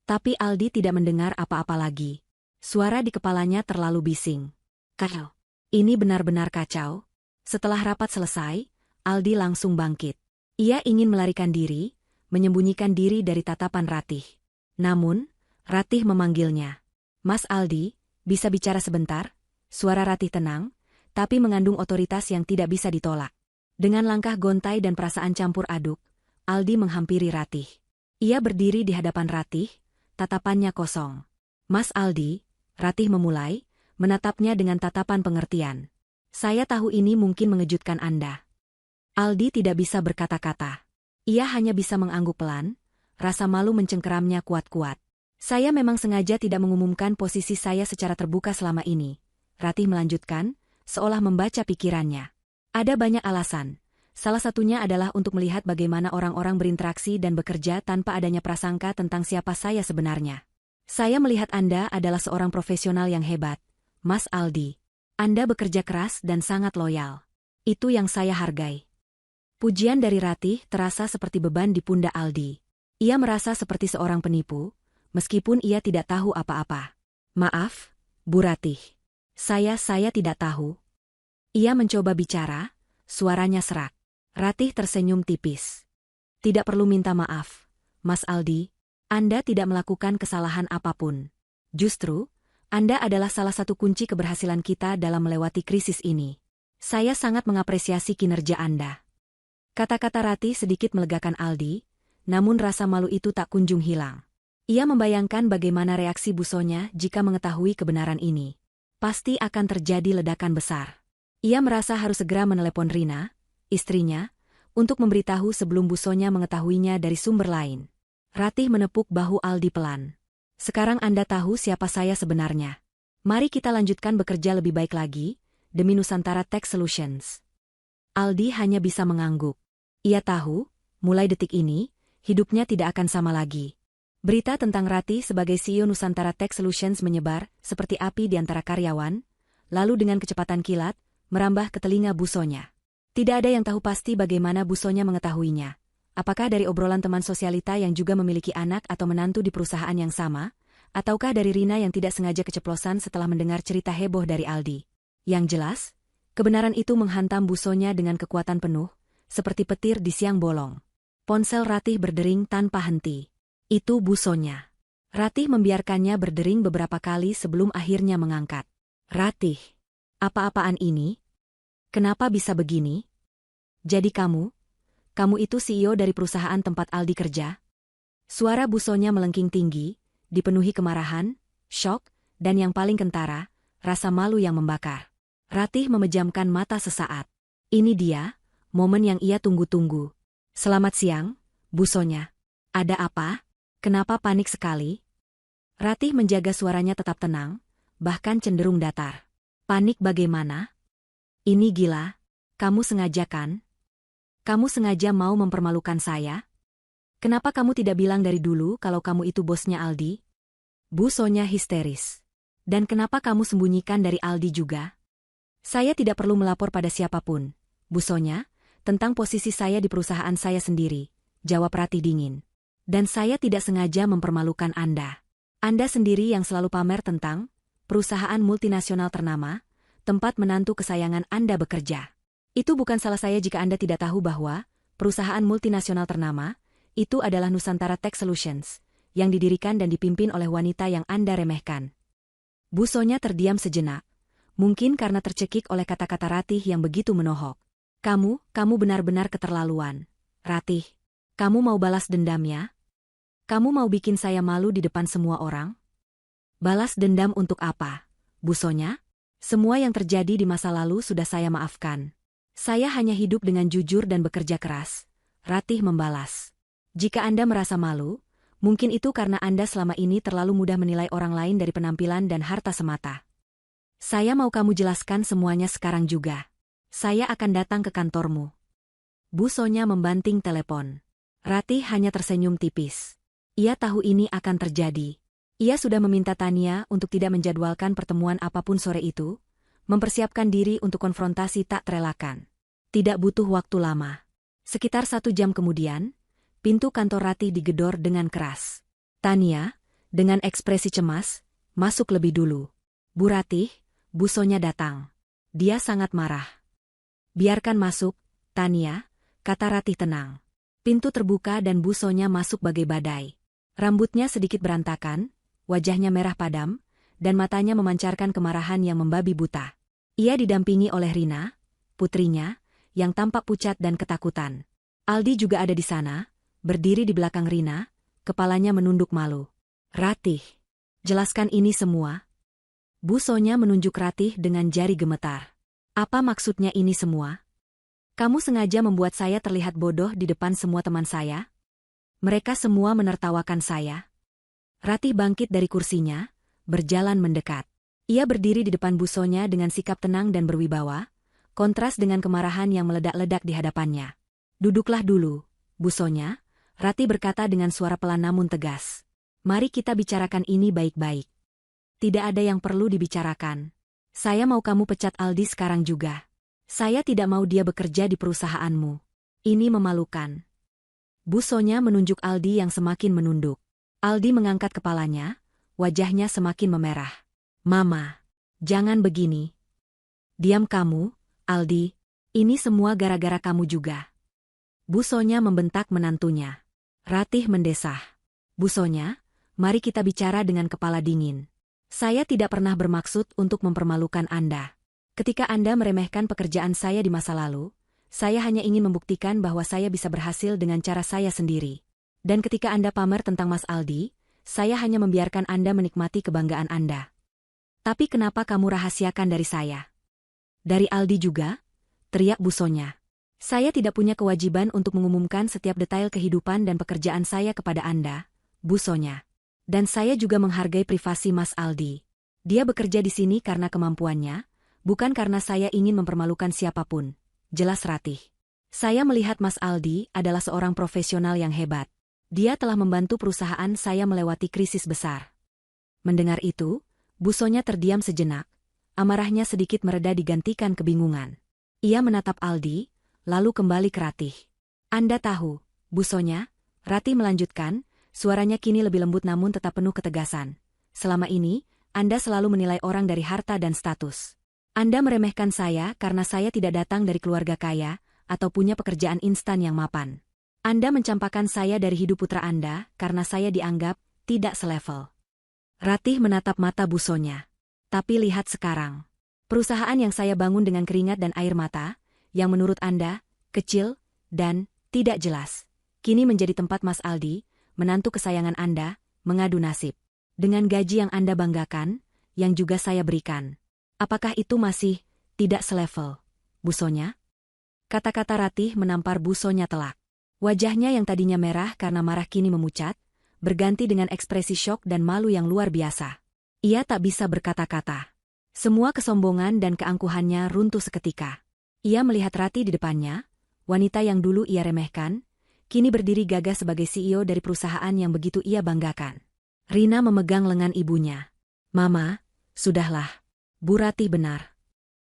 Tapi Aldi tidak mendengar apa-apa lagi. Suara di kepalanya terlalu bising. Kacau. Ini benar-benar kacau. Setelah rapat selesai, Aldi langsung bangkit. Ia ingin melarikan diri, menyembunyikan diri dari tatapan Ratih. Namun, Ratih memanggilnya. Mas Aldi, bisa bicara sebentar? Suara Ratih tenang, tapi mengandung otoritas yang tidak bisa ditolak. Dengan langkah gontai dan perasaan campur aduk, Aldi menghampiri Ratih. Ia berdiri di hadapan Ratih, tatapannya kosong. Mas Aldi, Ratih memulai, menatapnya dengan tatapan pengertian. Saya tahu ini mungkin mengejutkan Anda. Aldi tidak bisa berkata-kata. Ia hanya bisa mengangguk pelan, rasa malu mencengkeramnya kuat-kuat. Saya memang sengaja tidak mengumumkan posisi saya secara terbuka selama ini. Ratih melanjutkan, seolah membaca pikirannya. Ada banyak alasan. Salah satunya adalah untuk melihat bagaimana orang-orang berinteraksi dan bekerja tanpa adanya prasangka tentang siapa saya sebenarnya. Saya melihat Anda adalah seorang profesional yang hebat, Mas Aldi. Anda bekerja keras dan sangat loyal. Itu yang saya hargai. Pujian dari Ratih terasa seperti beban di pundak Aldi. Ia merasa seperti seorang penipu, meskipun ia tidak tahu apa-apa. Maaf, Bu Ratih. Saya tidak tahu. Ia mencoba bicara, suaranya serak. Ratih tersenyum tipis. Tidak perlu minta maaf, Mas Aldi. Anda tidak melakukan kesalahan apapun. Justru, Anda adalah salah satu kunci keberhasilan kita dalam melewati krisis ini. Saya sangat mengapresiasi kinerja Anda. Kata-kata Ratih sedikit melegakan Aldi, namun rasa malu itu tak kunjung hilang. Ia membayangkan bagaimana reaksi Busonya jika mengetahui kebenaran ini. Pasti akan terjadi ledakan besar. Ia merasa harus segera menelepon Rina, istrinya, untuk memberitahu sebelum Busonya mengetahuinya dari sumber lain. Ratih menepuk bahu Aldi pelan. Sekarang Anda tahu siapa saya sebenarnya. Mari kita lanjutkan bekerja lebih baik lagi, demi Nusantara Tech Solutions. Aldi hanya bisa mengangguk. Ia tahu, mulai detik ini, hidupnya tidak akan sama lagi. Berita tentang Ratih sebagai CEO Nusantara Tech Solutions menyebar seperti api di antara karyawan, lalu dengan kecepatan kilat, merambah ke telinga Busonya. Tidak ada yang tahu pasti bagaimana Busonya mengetahuinya. Apakah dari obrolan teman sosialita yang juga memiliki anak atau menantu di perusahaan yang sama, ataukah dari Rina yang tidak sengaja keceplosan setelah mendengar cerita heboh dari Aldi. Yang jelas, kebenaran itu menghantam Busonya dengan kekuatan penuh, seperti petir di siang bolong. Ponsel Ratih berdering tanpa henti. Itu Busonya. Ratih membiarkannya berdering beberapa kali sebelum akhirnya mengangkat. Ratih, apa-apaan ini? Kenapa bisa begini? Jadi kamu itu CEO dari perusahaan tempat Aldi kerja? Suara Busonya melengking tinggi, dipenuhi kemarahan, syok, dan yang paling kentara, rasa malu yang membakar. Ratih memejamkan mata sesaat. Ini dia, momen yang ia tunggu-tunggu. Selamat siang, Busonya. Ada apa? Kenapa panik sekali? Ratih menjaga suaranya tetap tenang, bahkan cenderung datar. Panik bagaimana? Ini gila. Kamu sengaja kan? Kamu sengaja mau mempermalukan saya? Kenapa kamu tidak bilang dari dulu kalau kamu itu bosnya Aldi? Busonya histeris. Dan kenapa kamu sembunyikan dari Aldi juga? Saya tidak perlu melapor pada siapapun, Busonya, tentang posisi saya di perusahaan saya sendiri, jawab Ratih dingin. Dan saya tidak sengaja mempermalukan Anda. Anda sendiri yang selalu pamer tentang perusahaan multinasional ternama, tempat menantu kesayangan Anda bekerja. Itu bukan salah saya jika Anda tidak tahu bahwa perusahaan multinasional ternama itu adalah Nusantara Tech Solutions, yang didirikan dan dipimpin oleh wanita yang Anda remehkan. Busonya terdiam sejenak, mungkin karena tercekik oleh kata-kata Ratih yang begitu menohok. Kamu benar-benar keterlaluan. Ratih, kamu mau balas dendam ya? Kamu mau bikin saya malu di depan semua orang? Balas dendam untuk apa, Busonya? Semua yang terjadi di masa lalu sudah saya maafkan. Saya hanya hidup dengan jujur dan bekerja keras. Ratih membalas. Jika Anda merasa malu, mungkin itu karena Anda selama ini terlalu mudah menilai orang lain dari penampilan dan harta semata. Saya mau kamu jelaskan semuanya sekarang juga. Saya akan datang ke kantormu. Busonya membanting telepon. Ratih hanya tersenyum tipis. Ia tahu ini akan terjadi. Ia sudah meminta Tania untuk tidak menjadwalkan pertemuan apapun sore itu, mempersiapkan diri untuk konfrontasi tak terelakkan. Tidak butuh waktu lama. Sekitar 1 jam kemudian, pintu kantor Ratih digedor dengan keras. Tania, dengan ekspresi cemas, masuk lebih dulu. Bu Ratih, Busonya datang. Dia sangat marah. Biarkan masuk, Tania, kata Ratih tenang. Pintu terbuka dan Busonya masuk bagai badai. Rambutnya sedikit berantakan, wajahnya merah padam, dan matanya memancarkan kemarahan yang membabi buta. Ia didampingi oleh Rina, putrinya, yang tampak pucat dan ketakutan. Aldi juga ada di sana, berdiri di belakang Rina, kepalanya menunduk malu. Ratih, jelaskan ini semua. Busonya menunjuk Ratih dengan jari gemetar. Apa maksudnya ini semua? Kamu sengaja membuat saya terlihat bodoh di depan semua teman saya? Mereka semua menertawakan saya. Ratih bangkit dari kursinya, berjalan mendekat. Ia berdiri di depan Busonya dengan sikap tenang dan berwibawa, kontras dengan kemarahan yang meledak-ledak di hadapannya. Duduklah dulu, Busonya, Ratih berkata dengan suara pelan namun tegas. Mari kita bicarakan ini baik-baik. Tidak ada yang perlu dibicarakan. Saya mau kamu pecat Aldi sekarang juga. Saya tidak mau dia bekerja di perusahaanmu. Ini memalukan. Bu Sonya menunjuk Aldi yang semakin menunduk. Aldi mengangkat kepalanya, wajahnya semakin memerah. Mama, jangan begini. Diam kamu, Aldi. Ini semua gara-gara kamu juga. Bu Sonya membentak menantunya. Ratih mendesah. Bu Sonya, mari kita bicara dengan kepala dingin. Saya tidak pernah bermaksud untuk mempermalukan Anda. Ketika Anda meremehkan pekerjaan saya di masa lalu, saya hanya ingin membuktikan bahwa saya bisa berhasil dengan cara saya sendiri. Dan ketika Anda pamer tentang Mas Aldi, saya hanya membiarkan Anda menikmati kebanggaan Anda. Tapi kenapa kamu rahasiakan dari saya? Dari Aldi juga? Teriak Bu Sonya. Saya tidak punya kewajiban untuk mengumumkan setiap detail kehidupan dan pekerjaan saya kepada Anda, Bu Sonya. Dan saya juga menghargai privasi Mas Aldi. Dia bekerja di sini karena kemampuannya, bukan karena saya ingin mempermalukan siapapun. Jelas Ratih. Saya melihat Mas Aldi adalah seorang profesional yang hebat. Dia telah membantu perusahaan saya melewati krisis besar. Mendengar itu, Bu Sonya terdiam sejenak. Amarahnya sedikit mereda digantikan kebingungan. Ia menatap Aldi, lalu kembali ke Ratih. Anda tahu, Bu Sonya, Ratih melanjutkan, suaranya kini lebih lembut namun tetap penuh ketegasan. Selama ini, Anda selalu menilai orang dari harta dan status. Anda meremehkan saya karena saya tidak datang dari keluarga kaya, atau punya pekerjaan instan yang mapan. Anda mencampakkan saya dari hidup putra Anda karena saya dianggap tidak selevel. Ratih menatap mata Bu Sonya. Tapi lihat sekarang. Perusahaan yang saya bangun dengan keringat dan air mata, yang menurut Anda, kecil, dan tidak jelas, kini menjadi tempat Mas Aldi, menantu kesayangan Anda, mengadu nasib. Dengan gaji yang Anda banggakan, yang juga saya berikan. Apakah itu masih tidak selevel, Bu Sonya? Kata-kata Ratih menampar Bu Sonya telak. Wajahnya yang tadinya merah karena marah kini memucat, berganti dengan ekspresi syok dan malu yang luar biasa. Ia tak bisa berkata-kata. Semua kesombongan dan keangkuhannya runtuh seketika. Ia melihat Ratih di depannya, wanita yang dulu ia remehkan, kini berdiri gagah sebagai CEO dari perusahaan yang begitu ia banggakan. Rina memegang lengan ibunya. Mama, sudahlah. Bu Ratih benar.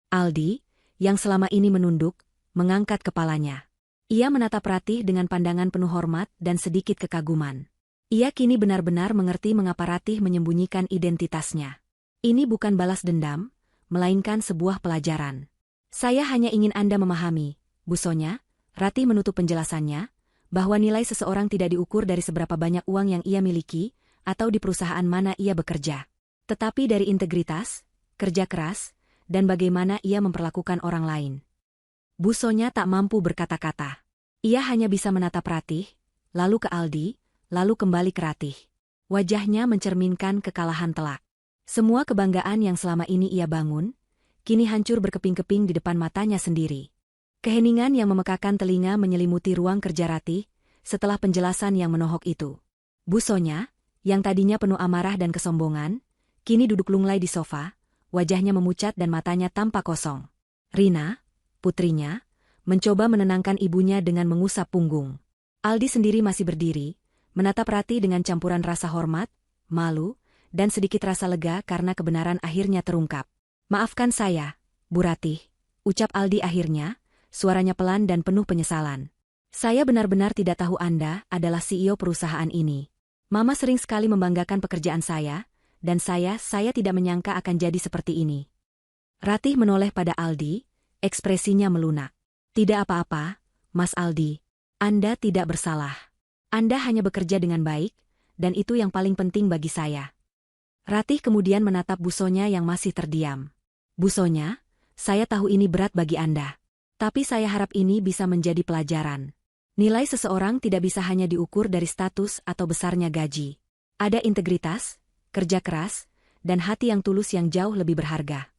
Aldi, yang selama ini menunduk, mengangkat kepalanya. Ia menatap Ratih dengan pandangan penuh hormat dan sedikit kekaguman. Ia kini benar-benar mengerti mengapa Ratih menyembunyikan identitasnya. Ini bukan balas dendam, melainkan sebuah pelajaran. Saya hanya ingin Anda memahami, Bu Sonya, Ratih menutup penjelasannya, bahwa nilai seseorang tidak diukur dari seberapa banyak uang yang ia miliki, atau di perusahaan mana ia bekerja. Tetapi dari integritas, kerja keras, dan bagaimana ia memperlakukan orang lain. Bu Sonya tak mampu berkata-kata. Ia hanya bisa menatap Ratih, lalu ke Aldi, lalu kembali ke Ratih. Wajahnya mencerminkan kekalahan telak. Semua kebanggaan yang selama ini ia bangun, kini hancur berkeping-keping di depan matanya sendiri. Keheningan yang memekakan telinga menyelimuti ruang kerja Ratih, setelah penjelasan yang menohok itu. Bu Sonya, yang tadinya penuh amarah dan kesombongan, kini duduk lunglai di sofa, wajahnya memucat dan matanya tampak kosong. Rina, putrinya, mencoba menenangkan ibunya dengan mengusap punggung. Aldi sendiri masih berdiri, menatap Ratih dengan campuran rasa hormat, malu, dan sedikit rasa lega karena kebenaran akhirnya terungkap. Maafkan saya, Bu Ratih, ucap Aldi akhirnya, suaranya pelan dan penuh penyesalan. Saya benar-benar tidak tahu Anda adalah CEO perusahaan ini. Mama sering sekali membanggakan pekerjaan saya, dan saya tidak menyangka akan jadi seperti ini. Ratih menoleh pada Aldi, ekspresinya melunak. Tidak apa-apa, Mas Aldi. Anda tidak bersalah. Anda hanya bekerja dengan baik, dan itu yang paling penting bagi saya. Ratih kemudian menatap Bu Sonya yang masih terdiam. Bu Sonya, saya tahu ini berat bagi Anda. Tapi saya harap ini bisa menjadi pelajaran. Nilai seseorang tidak bisa hanya diukur dari status atau besarnya gaji. Ada integritas, kerja keras, dan hati yang tulus yang jauh lebih berharga.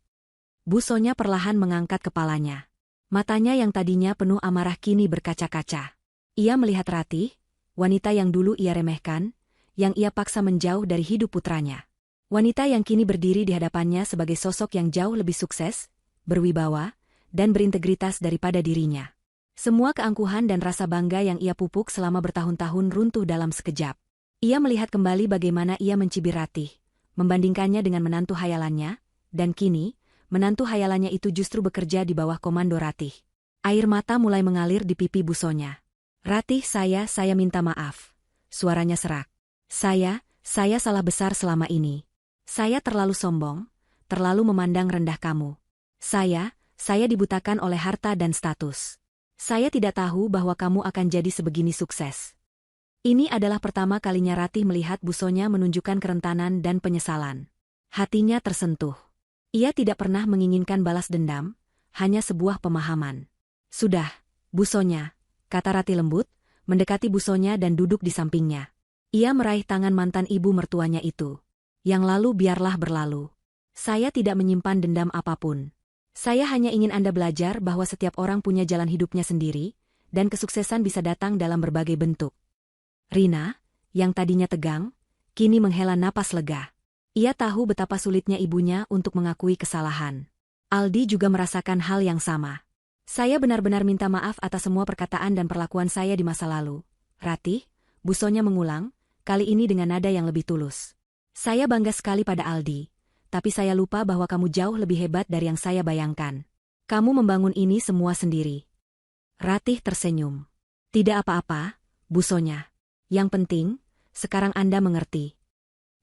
Bu Sonya perlahan mengangkat kepalanya. Matanya yang tadinya penuh amarah kini berkaca-kaca. Ia melihat Ratih, wanita yang dulu ia remehkan, yang ia paksa menjauh dari hidup putranya. Wanita yang kini berdiri di hadapannya sebagai sosok yang jauh lebih sukses, berwibawa, dan berintegritas daripada dirinya. Semua keangkuhan dan rasa bangga yang ia pupuk selama bertahun-tahun runtuh dalam sekejap. Ia melihat kembali bagaimana ia mencibir Ratih, membandingkannya dengan menantu hayalannya, dan kini, menantu hayalannya itu justru bekerja di bawah komando Ratih. Air mata mulai mengalir di pipi Busonya. "Ratih, saya minta maaf." Suaranya serak. Saya salah besar selama ini. Saya terlalu sombong, terlalu memandang rendah kamu. Saya dibutakan oleh harta dan status. Saya tidak tahu bahwa kamu akan jadi sebegini sukses. Ini adalah pertama kalinya Ratih melihat Busonya menunjukkan kerentanan dan penyesalan. Hatinya tersentuh. Ia tidak pernah menginginkan balas dendam, hanya sebuah pemahaman. "Sudah, Busonya," kata Ratih lembut, mendekati Busonya dan duduk di sampingnya. Ia meraih tangan mantan ibu mertuanya itu. "Yang lalu biarlah berlalu. Saya tidak menyimpan dendam apapun. Saya hanya ingin Anda belajar bahwa setiap orang punya jalan hidupnya sendiri, dan kesuksesan bisa datang dalam berbagai bentuk." Rina, yang tadinya tegang, kini menghela napas lega. Ia tahu betapa sulitnya ibunya untuk mengakui kesalahan. Aldi juga merasakan hal yang sama. "Saya benar-benar minta maaf atas semua perkataan dan perlakuan saya di masa lalu, Ratih," Busonya mengulang, kali ini dengan nada yang lebih tulus. "Saya bangga sekali pada Aldi, tapi saya lupa bahwa kamu jauh lebih hebat dari yang saya bayangkan. Kamu membangun ini semua sendiri." Ratih tersenyum. "Tidak apa-apa, Busonya. Yang penting, sekarang Anda mengerti."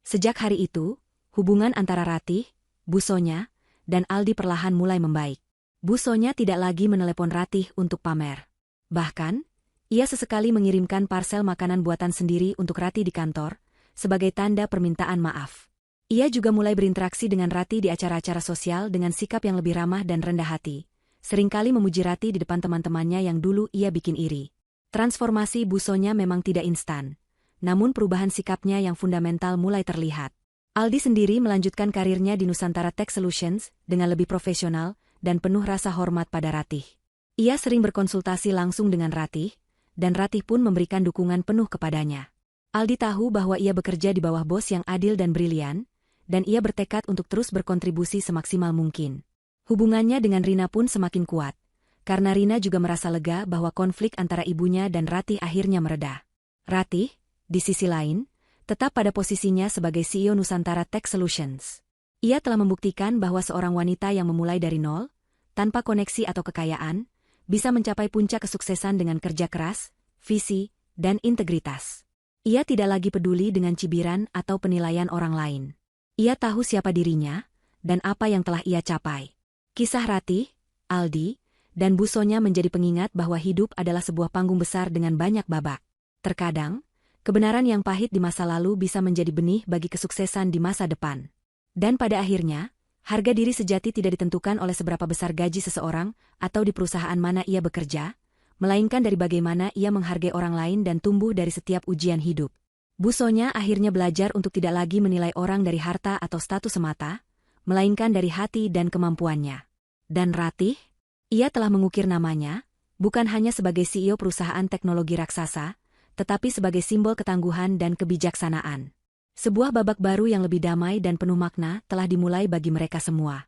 Sejak hari itu, hubungan antara Ratih, Busonya, dan Aldi perlahan mulai membaik. Busonya tidak lagi menelepon Ratih untuk pamer. Bahkan, ia sesekali mengirimkan parsel makanan buatan sendiri untuk Ratih di kantor, sebagai tanda permintaan maaf. Ia juga mulai berinteraksi dengan Ratih di acara-acara sosial dengan sikap yang lebih ramah dan rendah hati, seringkali memuji Ratih di depan teman-temannya yang dulu ia bikin iri. Transformasi Busonya memang tidak instan, namun perubahan sikapnya yang fundamental mulai terlihat. Aldi sendiri melanjutkan karirnya di Nusantara Tech Solutions dengan lebih profesional dan penuh rasa hormat pada Ratih. Ia sering berkonsultasi langsung dengan Ratih, dan Ratih pun memberikan dukungan penuh kepadanya. Aldi tahu bahwa ia bekerja di bawah bos yang adil dan brilian, dan ia bertekad untuk terus berkontribusi semaksimal mungkin. Hubungannya dengan Rina pun semakin kuat, karena Rina juga merasa lega bahwa konflik antara ibunya dan Ratih akhirnya mereda. Ratih, di sisi lain, tetap pada posisinya sebagai CEO Nusantara Tech Solutions. Ia telah membuktikan bahwa seorang wanita yang memulai dari nol, tanpa koneksi atau kekayaan, bisa mencapai puncak kesuksesan dengan kerja keras, visi, dan integritas. Ia tidak lagi peduli dengan cibiran atau penilaian orang lain. Ia tahu siapa dirinya, dan apa yang telah ia capai. Kisah Ratih, Aldi, dan Busonya menjadi pengingat bahwa hidup adalah sebuah panggung besar dengan banyak babak. Terkadang, kebenaran yang pahit di masa lalu bisa menjadi benih bagi kesuksesan di masa depan. Dan pada akhirnya, harga diri sejati tidak ditentukan oleh seberapa besar gaji seseorang atau di perusahaan mana ia bekerja, melainkan dari bagaimana ia menghargai orang lain dan tumbuh dari setiap ujian hidup. Busonya akhirnya belajar untuk tidak lagi menilai orang dari harta atau status semata, melainkan dari hati dan kemampuannya. Dan Ratih, ia telah mengukir namanya, bukan hanya sebagai CEO perusahaan teknologi raksasa, tetapi sebagai simbol ketangguhan dan kebijaksanaan. Sebuah babak baru yang lebih damai dan penuh makna telah dimulai bagi mereka semua.